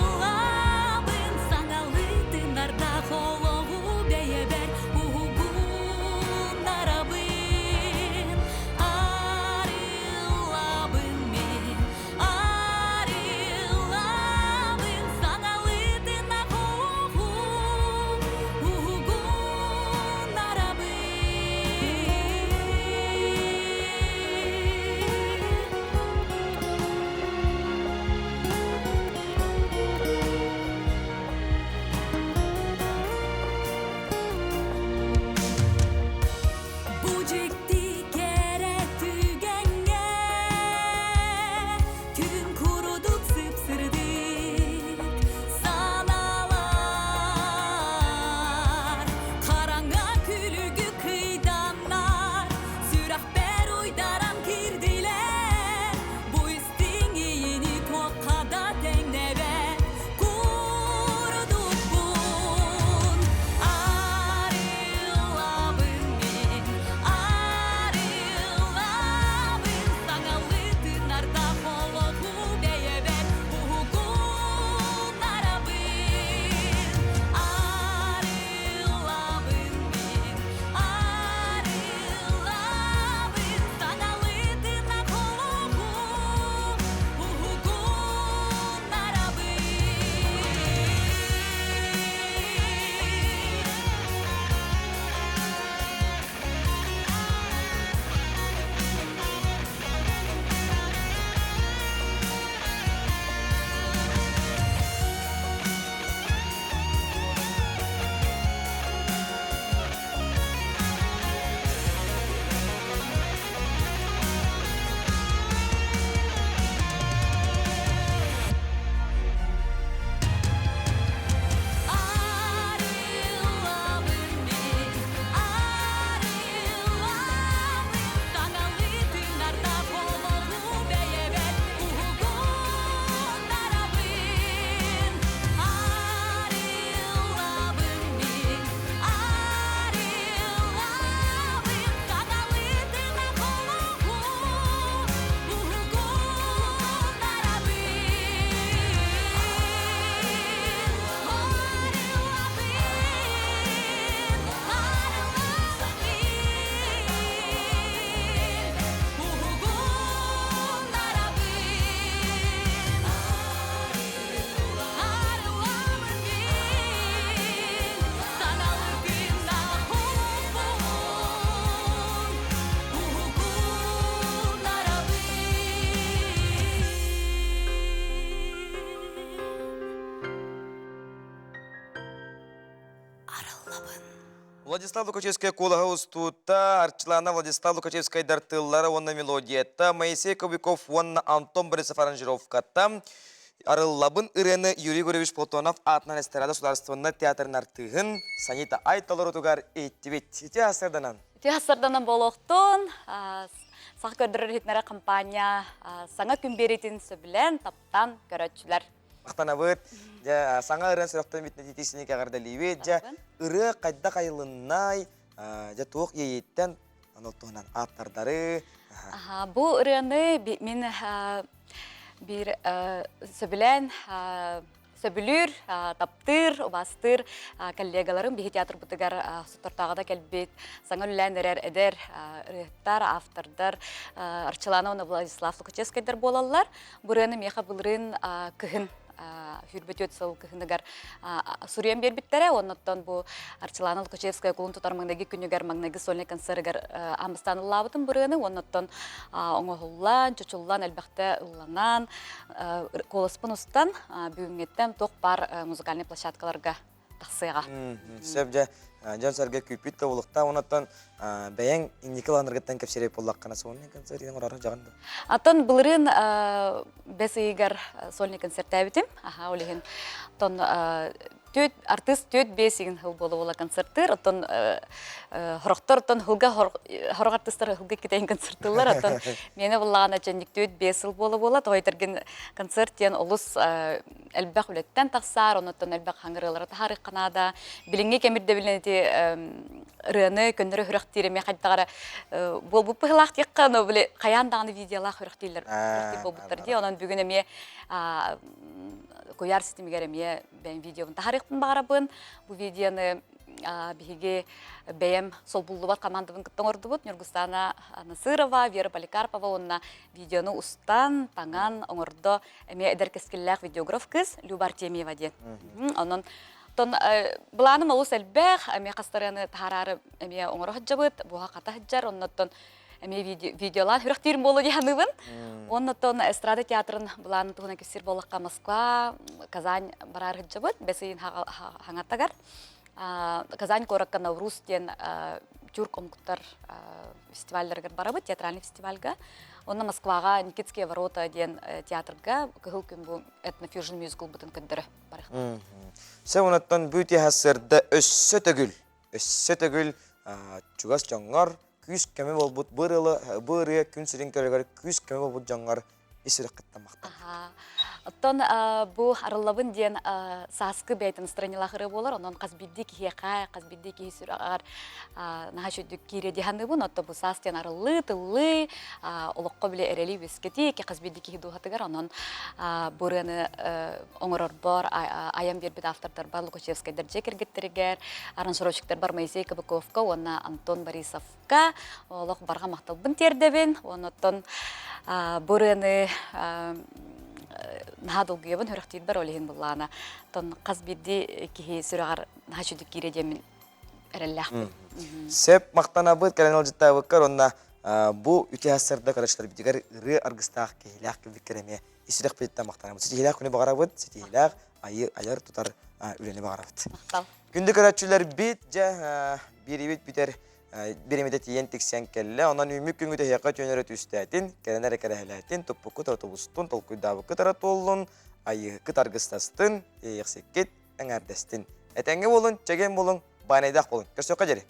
Владислав Лукачевская кулаға устута, арчылана Владислав Лукачевская дартыллары, онна мелодиятта, Моисей Кобяков, онна Антон Борисов аранжировкатта, Арыллабын Ирены Юрий Гуревич Платонов атынан эстерада сударствонна театрын артығын, Санита Айталар утугар эйттибет. Ити асырданан? Ити асырданан болуқтон, сақ көрдірір хитнері компания, саңа күн беретін сөбілен таптан көрөтчілер. Мақтана бұд, саңа ырын сұрақтан бітіне детесіне кәғарда лейвет, ыры қайда қайылыннай, туық ейеттен, анолтуынан аттардары. Бұл ырыны мен bir söbilen söbülür, taptır, obastır, kollegalarım bir teatr butugar sutartağıda kelbet, sana lülen eder, rıhtar, avtarдар, arçılana ona Vladislav Lukachevskay'dır bolallar. Buraya meha bulurun kıhın. Hürbet ötsel kıhınıgar Suriyen berbittere, ondan bu Arçılana Lukachevskaya kulun tutarmağındaki künnügar mağındaki solne konsergar Amıstanı labıtın buraya, ondan oğullan, çoçullan, elbette ullanan, kolaspın ustan, büyüngetten toqpar muzikalne plaşatkalarga taqsıға. Сөбже, жан сәрге күпітті олықта, онаттан бәйен индикаланырғыттан кәпсереп олақ қанасы, оның концертінің ұрары жағында? Атын бұлырын бәс үйгер сольный концерт әбітім, олеген артист төт бесігін хыл болу ола концерттыр, атын хорықтар, атын хорық артисттар хылға кетейін концерттылар, атын мені бұлағана жәндік төт бесіл болу бола, тоғайтырген концерттен олыс әлбәқ үлеттен тақсар, онаттан әлбәқ хаңырылары тағарық қанада, біліңге кәмірді білінеті рыны көндірі хүріқтері қайттағара бол бұп бұғылақ текқа, но білі қаяндағаны видеолақ хүріқтейлер болбұттар де, онан бүгін әме көяр системегер әме бәйін видеоын тағарықтың бағарабын, бұл видеоны биһиги бәйем сол буллубат командабын кыттың орды бұд, Нюргустана Насырова, Вера Поликарпова, онна видеоны устан, таңан, оңырды әме әдер кескілләқ видеограф кыз, Люба Артемьева ден. Онын бұланым олыс әлбәқ, әме қастарыны тағарары әме оңыры хыджабыд, бұға қата хыджар, оннаттан әме видеолан хүріқтерім болу дейаныбын. Оннаттан эстрада театрын бұланым тұғына кесір болыққа Москва, Казань барар хыджабыд, бәсейін хаңаттагар. Казань коракка Навруз ден тюрк омкуттар фестивальдергер барабыд, театральный фестивальга. Онна Москваға Никитские ворота ден театрга кыгыл күн бұл этнофьюжн мюзикл бұтын көндірі барық. Сәу онаттан бүті хасырда өссі төгіл чугас жаңғар, күз кәме бол бұт бұры күн сірін көрігер күз кәме бол бұт жаңғар есірі қыттамақтан. Оттон бу арылабын ден саскы бәйтін странилахыры болар, онон қазбидді кихеқа, қазбидді кихи сүрағар наға шөдік кейре деханыбын, отто бу сас ден арылы, тылы, олыққа біле әрелі вескеті, ке қазбидді кихи дұғатығар, онон бұрыны оңырор бар, аян бербет автордар бар, Лукачевскайдар жекергеттерігер, аранжировщиктер бар Моисей Кобяковка, онна Антон Борисовка, олық барға мақталбын тердебін, оноттон бұрыны нахадыл гүйебін хүріқтейді бар олеген бұллағына. Тон қазбедді кеге сүрағар нахашудық кередемін әрелләқ. Сәп мақтана бұд, кәлен ол жытта бұққар, онна бұ үте асырда қараштар бітігер ұры арғыстақ кейләқ кебеккереме есірек беттен мақтана бұд. Сеті еләқ күні бағара бұд, сеті еләқ айыр тұтар үлені бағара бұд. Күнді қарачылар бет, бері бет бітер Беремеде тиен тексен келле, онан үмік күнгіде яқа төнері түстәтін, кәрінәрі кәрәхіләтін, тұппықы таратубыстын, толкуйдабы кытарат олын, айығы кытарғыстастын, еқсеккет, әңәрдестін. Әтәңге болын, чәген болын, байнайдақ болын. Көрсөқа жері.